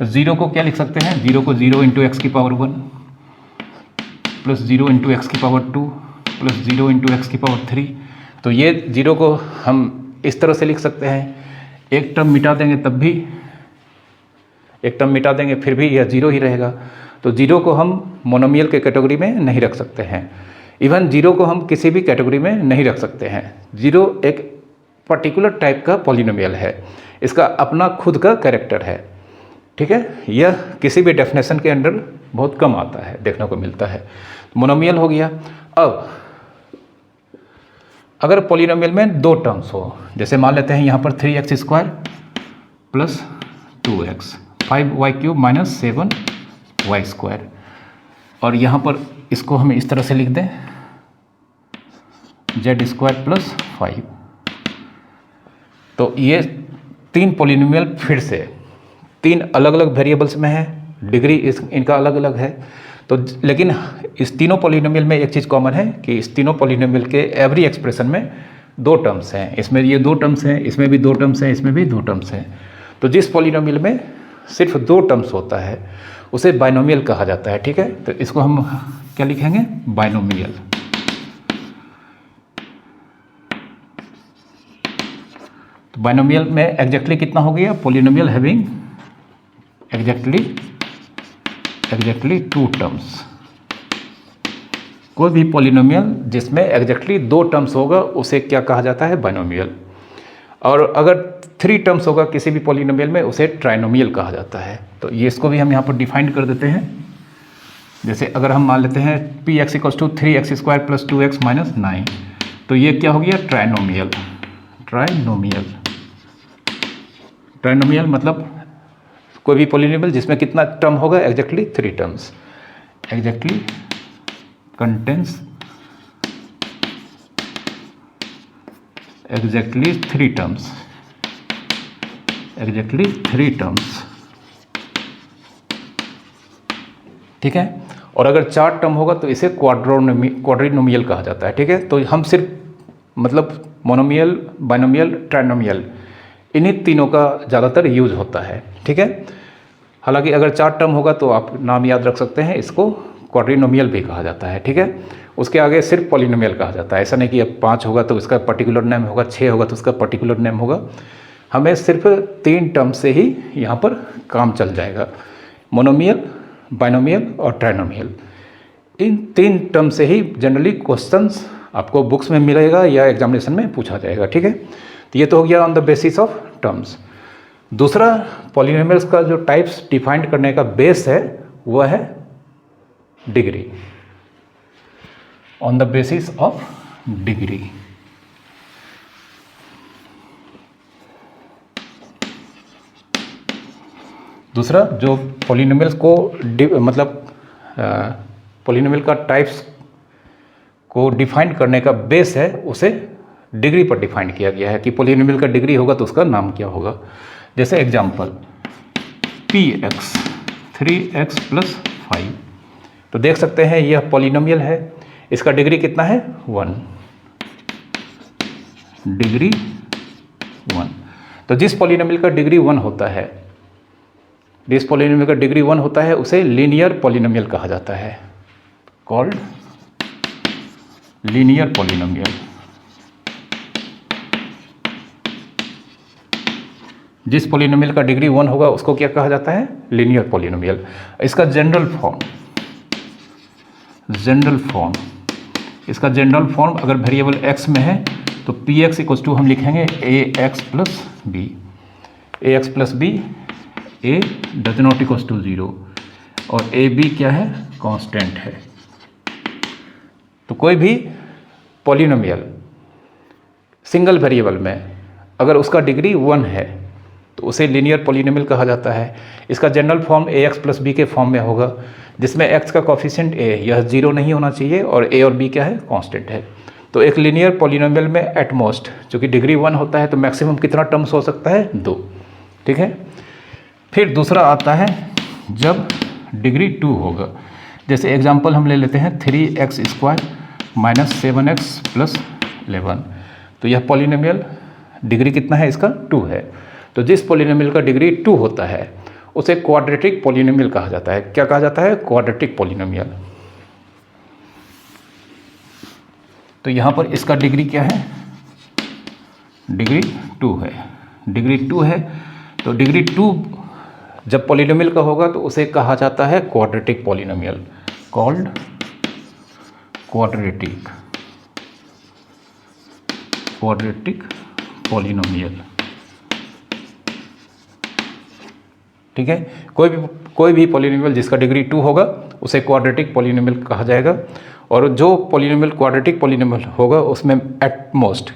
जीरो को क्या लिख सकते हैं, जीरो को 0 इंटू एक्स की पावर 1 प्लस 0 इंटू एक्स की पावर 2 प्लस 0 इंटू एक्स की पावर 3। तो ये जीरो को हम इस तरह से लिख सकते हैं, एक टर्म मिटा देंगे तब भी, एक टर्म मिटा देंगे फिर भी यह जीरो ही रहेगा। तो जीरो को हम मोनोमियल के कैटेगरी में नहीं रख सकते हैं। इवन जीरो को हम किसी भी कैटेगरी में नहीं रख सकते हैं। जीरो एक पर्टिकुलर टाइप का पॉलिनोमियल है, इसका अपना खुद का कैरेक्टर है। ठीक है, यह किसी भी डेफिनेशन के अंडर बहुत कम आता है, देखने को मिलता है। मोनोमियल हो गया। अब अगर पॉलिनोमियल में दो टर्म्स हो, जैसे मान लेते हैं यहाँ पर 3x² plus 2x 5y³ minus 7y², और यहाँ पर इसको हम इस तरह से लिख दें z² प्लस 5। तो ये तीन पॉलिनोमियल फिर से तीन अलग अलग वेरिएबल्स में है, डिग्री इनका अलग अलग है। तो लेकिन इस तीनों पॉलिनोमियल में एक चीज़ कॉमन है कि इस तीनों पॉलिनोमियल के एवरी एक्सप्रेशन में दो टर्म्स हैं। इसमें ये दो टर्म्स हैं, इसमें भी दो टर्म्स हैं, इसमें भी दो टर्म्स हैं। तो जिस पॉलिनोमियल में सिर्फ दो टर्म्स होता है उसे बाइनोमियल कहा जाता है। ठीक है, तो इसको हम क्या लिखेंगे, बाइनोमियल। तो बाइनोमियल में एग्जैक्टली कितना हो गया, polynomial having exactly two terms. कोई भी पॉलिनोमियल जिसमें एग्जैक्टली दो टर्म्स होगा उसे क्या कहा जाता है, बाइनोमियल। और अगर 3 टर्म्स होगा किसी भी पॉलिनोमियल में उसे ट्राइनोमियल कहा जाता है। तो ये इसको भी हम यहाँ पर डिफाइन कर देते हैं। जैसे अगर हम मान लेते हैं px = 3x² plus 2x minus 9, तो ये क्या हो गया, ट्राइनोमियल। ट्राइनोमियल मतलब कोई भी पॉलिनोमियल जिसमें कितना टर्म होगा, exactly 3 terms, exactly contains exactly 3 terms, exactly 3 terms. ठीक है, और अगर 4 टर्म होगा तो इसे क्वाड्रिनोमियल कहा जाता है। ठीक है, तो हम सिर्फ मतलब मोनोमियल, बाइनोमियल, ट्राइनोमियल इन्हीं तीनों का ज़्यादातर यूज होता है। ठीक है, हालांकि अगर 4 टर्म होगा तो आप नाम याद रख सकते हैं, इसको क्वाड्रिनोमियल भी कहा जाता है। ठीक है, उसके आगे सिर्फ पॉलिनोमियल कहा जाता है। ऐसा नहीं कि अब 5 होगा तो उसका पर्टिकुलर नेम होगा, 6 होगा तो उसका पर्टिकुलर नेम होगा। हमें सिर्फ 3 टर्म से ही यहाँ पर काम चल जाएगा, मोनोमियल, बाइनोमियल और ट्राइनोमियल। इन 3 टर्म से ही जनरली क्वेश्चंस आपको बुक्स में मिलेगा या एग्जामिनेशन में पूछा जाएगा। ठीक है, तो ये तो हो गया on the basis of terms. दूसरा पॉलिनोमियल्स का जो टाइप्स डिफाइंड करने का बेस है वह है degree, on the basis of degree. दूसरा जो पॉलिनोमियल्स को मतलब पॉलिनोमियल का टाइप्स को डिफाइन करने का बेस है उसे डिग्री पर डिफाइन किया गया है कि पॉलिनोमियल का डिग्री होगा तो उसका नाम क्या होगा। जैसे एग्जांपल px 3x + 5, तो देख सकते हैं यह पॉलिनोमियल है, इसका डिग्री कितना है, 1। डिग्री 1। तो जिस पॉलिनोमियल का डिग्री 1 होता है, जिस पॉलिनोमियल का डिग्री 1 होता है उसे लीनियर पॉलिनोमियल कहा जाता है, कॉल्ड लीनियर पॉलिनोमियल। जिस पॉलिनोमियल का डिग्री 1 होगा उसको क्या कहा जाता है, लीनियर पॉलिनोमियल। इसका जनरल फॉर्म अगर वेरिएबल x में है तो पी एक्स इक्वल टू हम लिखेंगे A x plus B, A does not equal to 0 और ए बी क्या है, कांस्टेंट है। तो कोई भी पॉलिनोमियल सिंगल वेरिएबल में अगर उसका डिग्री 1 है तो उसे लीनियर पॉलिनोमियल कहा जाता है। इसका जनरल फॉर्म ए एक्स प्लस बी के फॉर्म में होगा, जिसमें x का कोफिशिएंट a यह 0 नहीं होना चाहिए और a और b क्या है, कांस्टेंट है। तो एक लीनियर पॉलिनोमियल में एट मोस्ट जो कि डिग्री 1 होता है तो मैक्सिमम कितना टर्म्स हो सकता है, 2। ठीक है। फिर दूसरा आता है जब डिग्री 2 होगा। जैसे एग्जांपल हम ले लेते हैं 3x² - 7x + 11। तो यह पॉलिनोमियल डिग्री कितना है, इसका 2 है। तो जिस पॉलिनोमियल का डिग्री 2 होता है उसे क्वाड्रेटिक पॉलिनोमियल कहा जाता है। क्या कहा जाता है, क्वाड्रेटिक पॉलिनोमियल। तो यहाँ पर इसका डिग्री क्या है, डिग्री 2 है। डिग्री 2 है तो डिग्री 2 जब पॉलिनोमियल का होगा तो उसे कहा जाता है quadratic polynomial, called quadratic polynomial. ठीक है। कोई भी पॉलिनोमियल जिसका डिग्री 2 होगा उसे क्वाड्रेटिक पॉलिनोमियल कहा जाएगा। और जो पॉलिनोमियल क्वाड्रेटिक पॉलिनोमियल होगा उसमें एटमोस्ट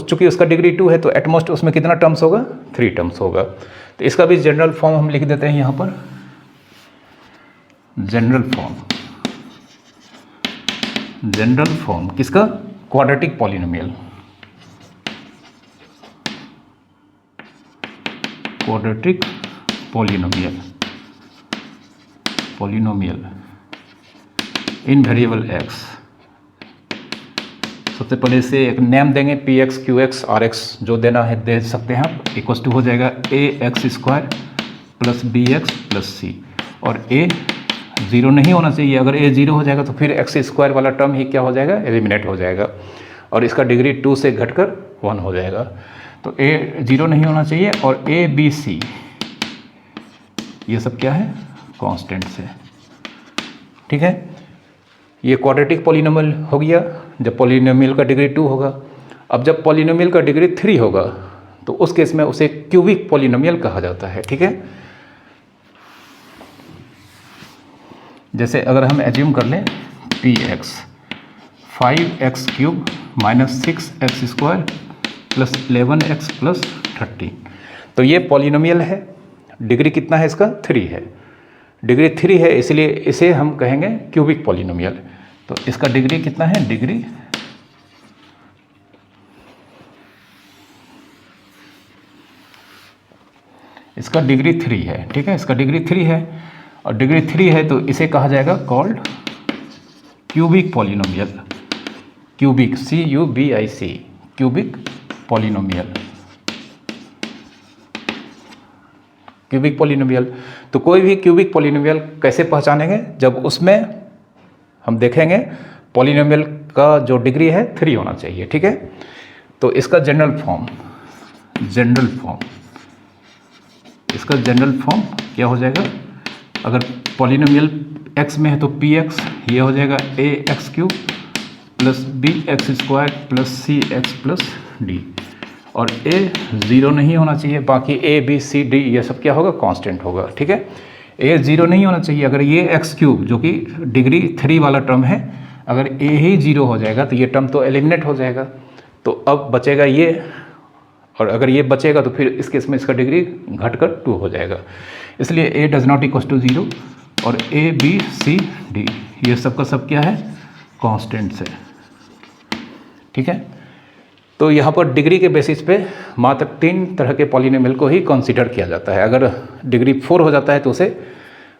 चूंकि उसका डिग्री 2 है तो एटमोस्ट उसमें कितना टर्म्स होगा, 3 टर्म्स होगा। तो इसका भी जनरल फॉर्म हम लिख देते हैं यहाँ पर, जनरल फॉर्म किसका, quadratic polynomial. Quadratic polynomial in variable x। सबसे पहले इसे एक नेम देंगे, p x, q x, r x जो देना है दे सकते हैं आप। इक्वल टू हो जाएगा ax² + bx + c और a 0 नहीं होना चाहिए। अगर a 0 हो जाएगा तो फिर x² वाला टर्म ही क्या हो जाएगा, एलिमिनेट हो जाएगा और इसका डिग्री 2 से घटकर 1 हो जाएगा। तो a 0 नहीं होना चाहिए और a b c ये सब क्या है, कांस्टेंट्स है। ठीक है। ये क्वाड्रेटिक पॉलिनोमियल हो गया जब पॉलिनोमियल का डिग्री 2 होगा। अब जब पॉलिनोमियल का डिग्री 3 होगा तो उस केस में उसे क्यूबिक पॉलिनोमियल कहा जाता है। ठीक है। जैसे अगर हम एज्यूम कर लें P x 5x³ - 6x² + 11x + 13। तो ये पॉलिनोमियल है, डिग्री कितना है इसका, 3 है। डिग्री 3 है इसलिए इसे हम कहेंगे क्यूबिक पॉलिनोमियल। तो इसका डिग्री कितना है, डिग्री इसका डिग्री 3 है। ठीक है। इसका डिग्री 3 है और डिग्री 3 है तो इसे कहा जाएगा called cubic polynomial, cubic CUBIC, cubic polynomial, cubic polynomial. तो कोई भी क्यूबिक पॉलिनोमियल कैसे पहचानेंगे, जब उसमें हम देखेंगे पॉलिनोमियल का जो डिग्री है 3 होना चाहिए। ठीक है। तो इसका जनरल फॉर्म इसका जनरल फॉर्म क्या हो जाएगा, अगर पॉलिनोमियल x में है तो px ये हो जाएगा ax³ + bx² + cx + d और a 0 नहीं होना चाहिए, बाकी a b c d ये सब क्या होगा, कांस्टेंट होगा। ठीक है। a 0 नहीं होना चाहिए। अगर ये x³ जो कि डिग्री 3 वाला टर्म है, अगर a ही 0 हो जाएगा तो ये टर्म तो एलिमिनेट हो जाएगा। तो अब बचेगा ये, और अगर ये बचेगा तो फिर इस केस में इसका डिग्री घटकर 2 हो जाएगा। इसलिए a does not equal to 0 और a b c d ये सब का सब क्या है, कांस्टेंट्स है। ठीक है। तो यहाँ पर डिग्री के बेसिस पे मात्र 3 तरह के पॉलिनोमियल को ही कंसीडर किया जाता है। अगर डिग्री 4 हो जाता है तो उसे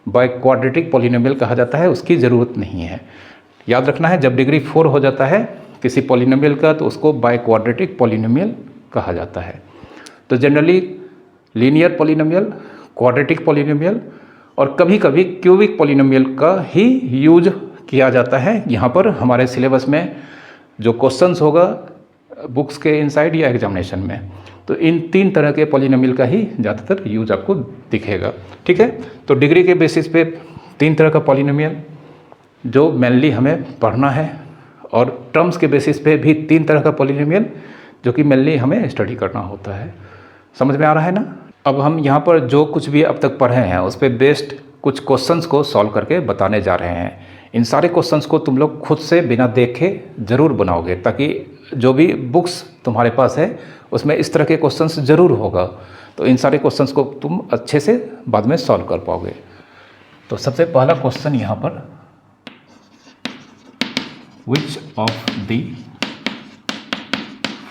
बाय क्वाड्रेटिक पॉलिनोमियल कहा जाता है, उसकी ज़रूरत नहीं है। याद रखना है जब डिग्री 4 हो जाता है किसी पॉलिनोमियल का तो उसको बाय क्वाड्रेटिक पॉलिनोमियल कहा जाता है। तो generally linear polynomial, quadratic polynomial और कभी कभी क्यूबिक पॉलिनोमियल का ही यूज किया जाता है। यहाँ पर हमारे सिलेबस में जो क्वेश्चंस होगा बुक्स के इनसाइड या एग्जामिनेशन में, तो इन 3 तरह के पॉलिनोमियल का ही ज़्यादातर यूज आपको दिखेगा। ठीक है, तो डिग्री के बेसिस पे 3 तरह का पॉलिनोमियल जो मेनली हमें पढ़ना है, और टर्म्स के बेसिस पे भी 3 तरह का पॉलिनोमियल जो कि मेनली हमें स्टडी करना होता है। समझ में आ रहा है ना? अब हम यहाँ पर जो कुछ भी अब तक पढ़े हैं उस पर बेस्ड कुछ क्वेश्चंस को सॉल्व करके बताने जा रहे हैं। इन सारे क्वेश्चंस को तुम लोग खुद से बिना देखे ज़रूर बनाओगे, ताकि जो भी बुक्स तुम्हारे पास है उसमें इस तरह के क्वेश्चंस ज़रूर होगा। तो इन सारे क्वेश्चंस को तुम अच्छे से बाद में सॉल्व कर पाओगे। तो सबसे पहला क्वेश्चन यहाँ पर, which of the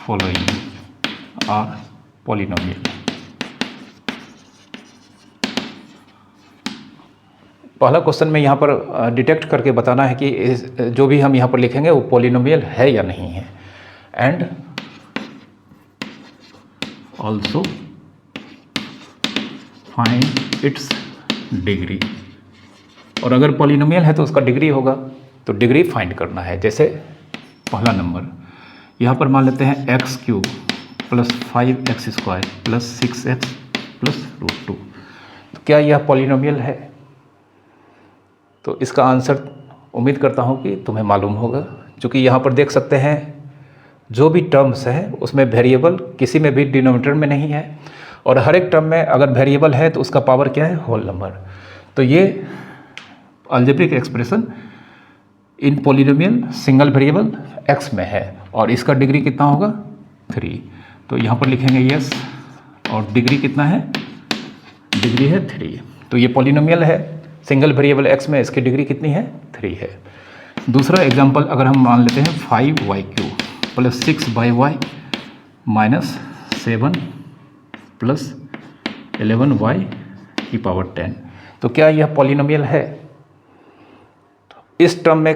following are polynomial. पहला क्वेश्चन में यहाँ पर डिटेक्ट करके बताना है कि जो भी हम यहाँ पर लिखेंगे वो पॉलिनोमियल है या नहीं है। And also find its degree, और अगर पॉलिनोमियल है तो उसका डिग्री होगा, तो डिग्री फाइंड करना है। जैसे पहला नंबर यहाँ पर मान लेते हैं x³ + 5x² + 6x + √2। तो क्या यह पॉलिनोमियल है? तो इसका आंसर उम्मीद करता हूँ कि तुम्हें मालूम होगा, क्योंकि यहाँ पर देख सकते हैं जो भी टर्म्स है उसमें वेरिएबल किसी में भी डिनोमिनेटर में नहीं है, और हर एक टर्म में अगर वेरिएबल है तो उसका पावर क्या है? Whole number. तो ये algebraic expression in polynomial single variable x में है, और इसका डिग्री कितना होगा? 3। तो यहाँ पर लिखेंगे यस, और डिग्री कितना है? डिग्री है 3। तो ये पॉलिनोमियल है सिंगल वेरिएबल x में, इसकी डिग्री कितनी है? 3 है। दूसरा एग्जांपल अगर हम मान लेते हैं 5y³ + 6y - 7 + 11y⁻10। तो क्या यह पॉलिनोमियल है? इस टर्म में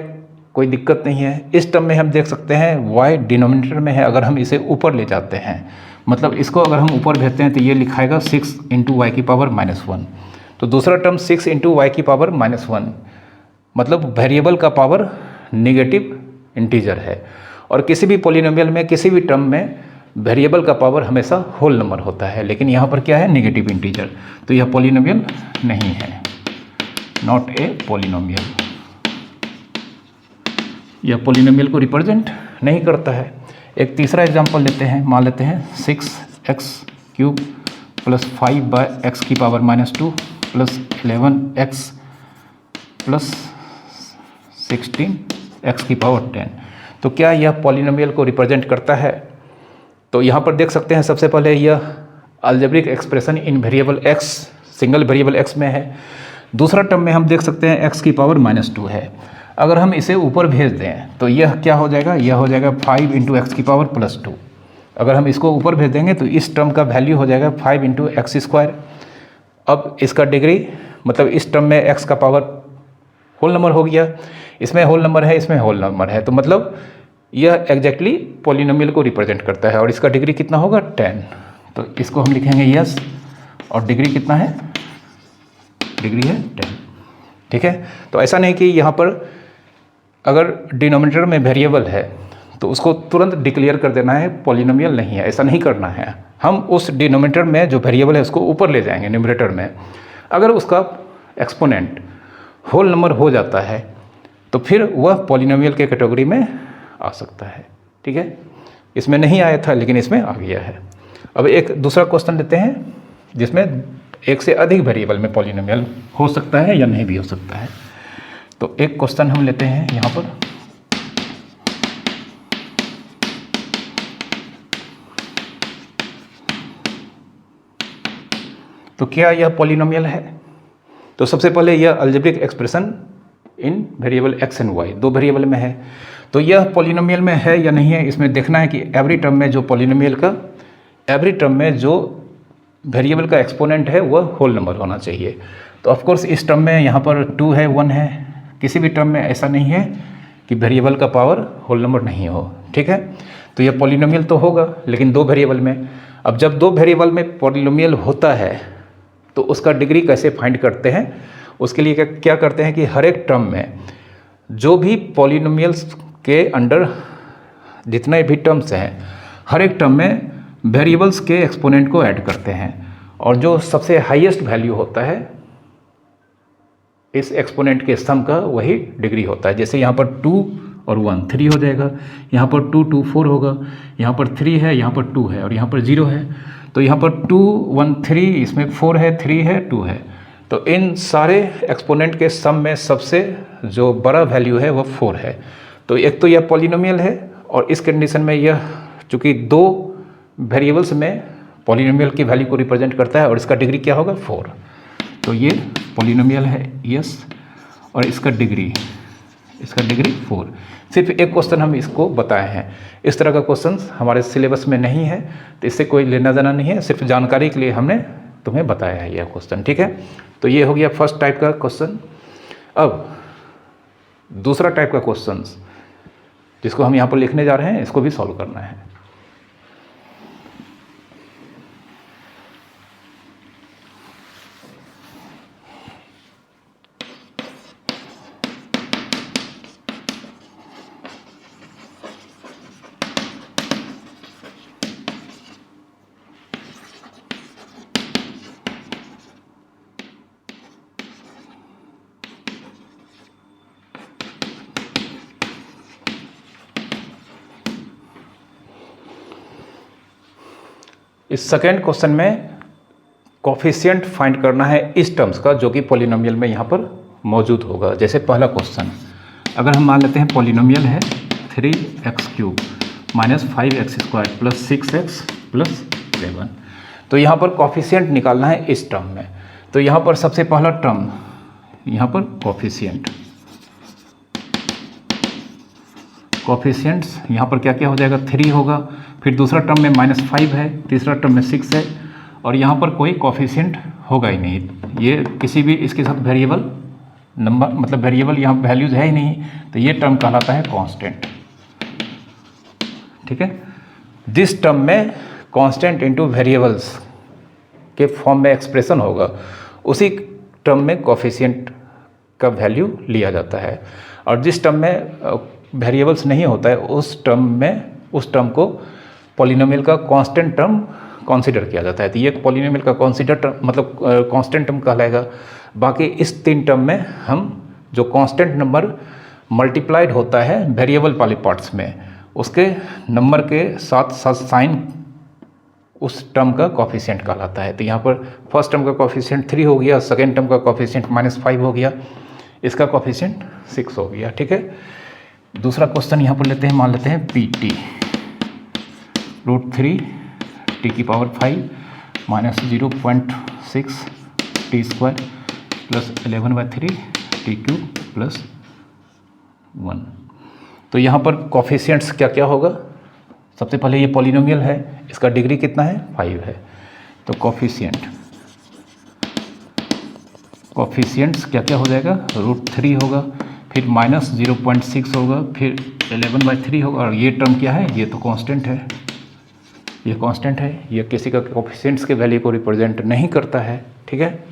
कोई दिक्कत नहीं है। इस टर्म में हम देख सकते हैं y डिनोमिनेटर में है, अगर हम इसे ऊपर ले जाते हैं, मतलब इसको अगर हम ऊपर भेजते हैं तो ये लिखाएगा 6 × y⁻1। तो दूसरा टर्म 6 × y⁻1, मतलब वेरिएबल का पावर नेगेटिव इंटीजर है, और किसी भी पॉलिनोमियल में किसी भी टर्म में वेरिएबल का पावर हमेशा होल नंबर होता है, लेकिन यहाँ पर क्या है? Negative integer. तो यह पॉलिनोमियल नहीं है, नॉट ए पॉलिनोमियल। यह पॉलिनोमियल को रिप्रेजेंट नहीं करता है। एक तीसरा एग्जांपल लेते हैं, मान लेते हैं 6x³ + 5x⁻2 + 11x + 16x⁻10। तो क्या यह पॉलिनोमियल को रिप्रेजेंट करता है? तो यहाँ पर देख सकते हैं सबसे पहले यह अलजेब्रिक एक्सप्रेशन इन variable x, single variable x में है। दूसरा टर्म में हम देख सकते हैं x⁻2 है। अगर हम इसे ऊपर भेज दें तो यह क्या हो जाएगा? यह हो जाएगा 5 × x⁻2। अगर हम इसको ऊपर भेज देंगे तो इस टर्म का वैल्यू हो जाएगा 5 × x²। अब इसका डिग्री, मतलब इस टर्म में x का पावर होल नंबर हो गया, इसमें होल नंबर है, इसमें होल नंबर है, तो मतलब यह एग्जैक्टली पॉलिनोमियल को रिप्रेजेंट करता है, और इसका डिग्री कितना होगा? 10। तो इसको हम लिखेंगे यस, और डिग्री कितना है? डिग्री है 10। ठीक है, तो ऐसा नहीं कि यहाँ पर अगर डिनोमिनेटर में वेरिएबल है तो उसको तुरंत डिक्लेयर कर देना है पॉलिनोमियल नहीं है, ऐसा नहीं करना है। हम उस डिनोमिनेटर में जो वेरिएबल है उसको ऊपर ले जाएंगे न्यूमरेटर में। अगर उसका एक्सपोनेंट होल नंबर हो जाता है तो फिर वह पॉलिनोमियल के कैटेगरी में आ सकता है। ठीक है, इसमें नहीं आया था लेकिन इसमें आ गया है। अब एक दूसरा क्वेश्चन लेते हैं जिसमें एक से अधिक वेरिएबल में पॉलिनोमियल हो सकता है या नहीं भी हो सकता है। तो एक क्वेश्चन हम लेते हैं यहाँ पर, तो क्या यह पॉलिनोमियल है? तो सबसे पहले यह algebraic expression in variable x and y, दो वेरिएबल में है, तो यह पॉलिनोमियल में है या नहीं है, इसमें देखना है कि एवरी टर्म में जो पॉलिनोमियल का एवरी टर्म में जो वेरिएबल का एक्सपोनेंट है वह होल नंबर होना चाहिए। तो ऑफकोर्स इस टर्म में यहाँ पर 2 है, 1 है, किसी भी टर्म में ऐसा नहीं है कि वेरिएबल का पावर होल नंबर नहीं हो, ठीक है। तो ये पॉलिनोमियल तो होगा लेकिन 2 वेरिएबल में। अब जब 2 वेरिएबल में पॉलिनोमियल होता है तो उसका डिग्री कैसे फाइंड करते हैं, उसके लिए क्या करते हैं कि हर एक टर्म में जो भी पॉलिनोमियल्स के अंडर जितने भी टर्म्स हैं हर एक टर्म में वेरिएबल्स के एक्सपोनेंट को ऐड करते हैं और जो सबसे हाईएस्ट वैल्यू होता है इस एक्सपोनेंट के सम का वही डिग्री होता है। जैसे यहाँ पर 2 और 1 3 हो जाएगा, यहाँ पर 2 2 4 होगा, यहाँ पर 3 है, यहाँ पर 2 है और यहाँ पर 0 है। तो यहाँ पर 2 1 3, इसमें 4 है, 3 है, 2 है। तो इन सारे एक्सपोनेंट के सम में सबसे जो बड़ा वैल्यू है वो 4 है। तो एक तो यह पॉलिनोमियल है और इस कंडीशन में यह चूँकि 2 वेरिएबल्स में पॉलिनोमियल की वैल्यू को रिप्रेजेंट करता है और इसका डिग्री क्या होगा 4। तो ये पॉलिनोमियल है यस, और इसका डिग्री 4। सिर्फ एक क्वेश्चन हम इसको बताए हैं, इस तरह का क्वेश्चन हमारे सिलेबस में नहीं है तो इससे कोई लेना देना नहीं है, सिर्फ जानकारी के लिए हमने तुम्हें बताया है यह क्वेश्चन, ठीक है। तो ये हो गया फर्स्ट टाइप का क्वेश्चन। अब दूसरा टाइप का क्वेश्चन जिसको हम यहाँ पर लिखने जा रहे हैं इसको भी सॉल्व करना है। इस सेकेंड क्वेश्चन में कोफिशिएंट फाइंड करना है इस टर्म्स का जो कि पॉलिनोमियल में यहाँ पर मौजूद होगा। जैसे पहला क्वेश्चन अगर हम मान लेते हैं पॉलिनोमियल है 3x³ minus 5x² plus 6x plus 7, तो यहाँ पर कोफिशिएंट निकालना है इस टर्म में। तो यहाँ पर सबसे पहला टर्म यहाँ पर कोफिशिएंट्स यहाँ पर क्या क्या हो जाएगा 3 होगा, फिर दूसरा टर्म में -5 है, तीसरा टर्म में 6 है और यहाँ पर कोई कोफिशिएंट होगा ही नहीं। ये किसी भी इसके साथ वेरिएबल नंबर मतलब वेरिएबल यहाँ वैल्यूज है ही नहीं, तो ये टर्म कहलाता है कांस्टेंट, ठीक है। जिस टर्म में कांस्टेंट इनटू वेरिएबल्स के फॉर्म में एक्सप्रेशन होगा उसी टर्म में कोफिशिएंट का वैल्यू लिया जाता है, और जिस टर्म में वेरिएबल्स नहीं होता है उस टर्म को पॉलिनोमियल का कांस्टेंट टर्म कंसीडर किया जाता है। तो ये पॉलिनोमियल का कंसीडर टर्म मतलब कांस्टेंट टर्म कहलाएगा। बाकी इस 3 टर्म में हम जो कांस्टेंट नंबर मल्टीप्लाइड होता है वेरिएबल वाले पार्ट्स में उसके नंबर के साथ साइन उस टर्म का कोफिशिएंट कहलाता है। तो यहाँ पर फर्स्ट टर्म का कोफिशिएंट 3 हो गया, सेकेंड टर्म का कोफिशिएंट -5 हो गया, इसका कोफिशिएंट 6 हो गया, ठीक है। दूसरा क्वेश्चन यहाँ पर लेते हैं, मान लेते हैं PT √3 t⁵ minus 0.6 t² plus 11/3 t³ plus 1। तो यहाँ पर कोफिशिएंट्स क्या क्या होगा, सबसे पहले ये पॉलिनोमियल है, इसका डिग्री कितना है 5 है। तो कोफिशिएंट्स क्या क्या हो जाएगा √3 होगा, फिर -0.6 होगा, फिर 11/3 होगा, और ये टर्म क्या है, ये तो कांस्टेंट है, ये कांस्टेंट है, ये किसी का कोफिशिएंट्स के वैल्यू को रिप्रेजेंट नहीं करता है, ठीक है।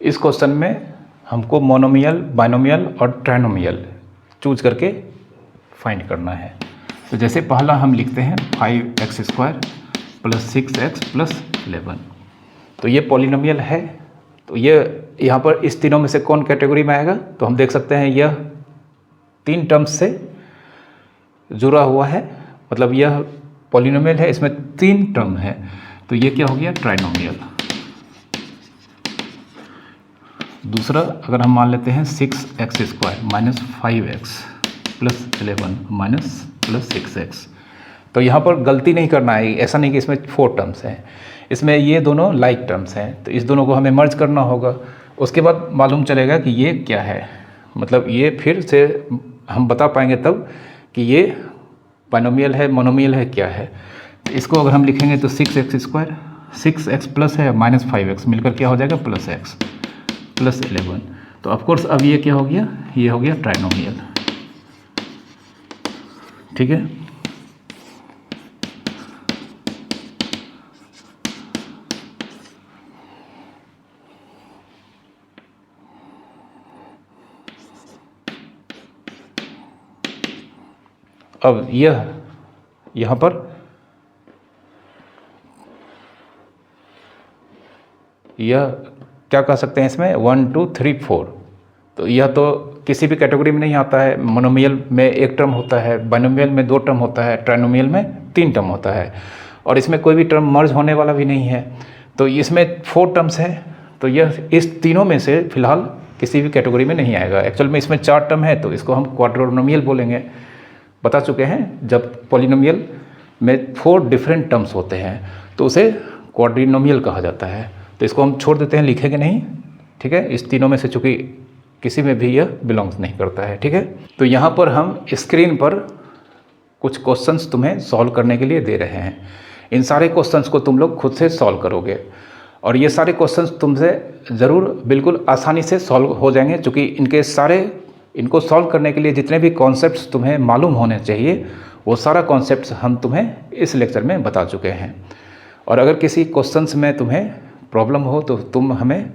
इस क्वेश्चन में हमको मोनोमियल, बाइनोमियल और ट्राइनोमियल चूज करके फाइंड करना है। तो जैसे पहला हम लिखते हैं 5x² प्लस 6x प्लस 11, तो ये पॉलिनोमियल है। तो ये यहाँ पर इस तीनों में से कौन कैटेगरी में आएगा, तो हम देख सकते हैं यह 3 टर्म्स से जुड़ा हुआ है, मतलब यह पॉलिनोमियल है, इसमें 3 टर्म है, तो ये क्या हो गया ट्राइनोमियल। दूसरा अगर हम मान लेते हैं 6x² minus 5x plus 11 minus plus 6x, तो यहाँ पर गलती नहीं करना है। ऐसा नहीं कि इसमें 4 टर्म्स हैं, इसमें ये दोनों लाइक टर्म्स हैं, तो इस दोनों को हमें मर्ज करना होगा। उसके बाद मालूम चलेगा कि ये क्या है, मतलब ये फिर से हम बता पाएंगे तब कि ये बाइनोमियल है, मोनोमियल है, क्या है। तो इसको अगर हम लिखेंगे तो 6x² 6x प्लस है माइनस 5x मिलकर क्या हो जाएगा प्लस x प्लस 11। तो ऑफकोर्स अब ये क्या हो गया, ये हो गया ट्राइनोमियल। ठीक है, अब यह यहाँ पर यह क्या कह सकते हैं इसमें 1 2 3 4, तो यह तो किसी भी कैटेगरी में नहीं आता है। मोनोमियल में एक टर्म होता है, बाइनोमियल में 2 टर्म होता है, ट्राइनोमियल में 3 टर्म होता है, और इसमें कोई भी टर्म मर्ज होने वाला भी नहीं है। तो इसमें 4 टर्म्स है, तो यह इस तीनों में से फिलहाल किसी भी कैटेगरी में नहीं आएगा। एक्चुअल में इसमें 4 टर्म है, तो इसको हम क्वाड्रोनोमियल बोलेंगे। बता चुके हैं जब पॉलिनोमियल में 4 डिफरेंट टर्म्स होते हैं तो उसे क्वाड्रिनोमियल कहा जाता है। तो इसको हम छोड़ देते हैं, लिखेंगे नहीं। ठीक है, इस तीनों में से चूँकि किसी में भी यह बिलोंग्स नहीं करता है। ठीक है, तो यहाँ पर हम स्क्रीन पर कुछ क्वेश्चंस तुम्हें सॉल्व करने के लिए दे रहे हैं। इन सारे क्वेश्चंस को तुम लोग खुद से सॉल्व करोगे, और ये सारे क्वेश्चंस तुमसे ज़रूर बिल्कुल आसानी से सॉल्व हो जाएंगे, क्योंकि इनको सॉल्व करने के लिए जितने भी कॉन्सेप्ट्स तुम्हें मालूम होने चाहिए वो सारा कॉन्सेप्ट्स हम तुम्हें इस लेक्चर में बता चुके हैं। और अगर किसी क्वेश्चंस में तुम्हें प्रॉब्लम हो तो तुम हमें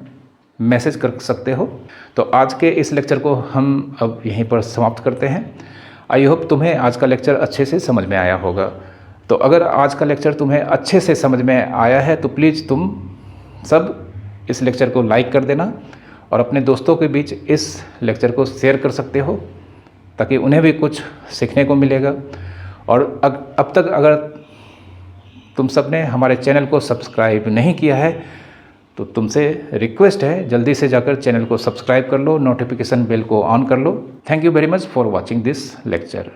मैसेज कर सकते हो। तो आज के इस लेक्चर को हम अब यहीं पर समाप्त करते हैं। आई होप तुम्हें आज का लेक्चर अच्छे से समझ में आया होगा। तो अगर आज का लेक्चर तुम्हें अच्छे से समझ में आया है तो प्लीज़ तुम सब इस लेक्चर को लाइक कर देना, और अपने दोस्तों के बीच इस लेक्चर को शेयर कर सकते हो ताकि उन्हें भी कुछ सीखने को मिलेगा। और अब तक अगर तुम सब ने हमारे चैनल को सब्सक्राइब नहीं किया है तो तुमसे रिक्वेस्ट है जल्दी से जाकर चैनल को सब्सक्राइब कर लो, नोटिफिकेशन बेल को ऑन कर लो। Thank you very much for watching this lecture.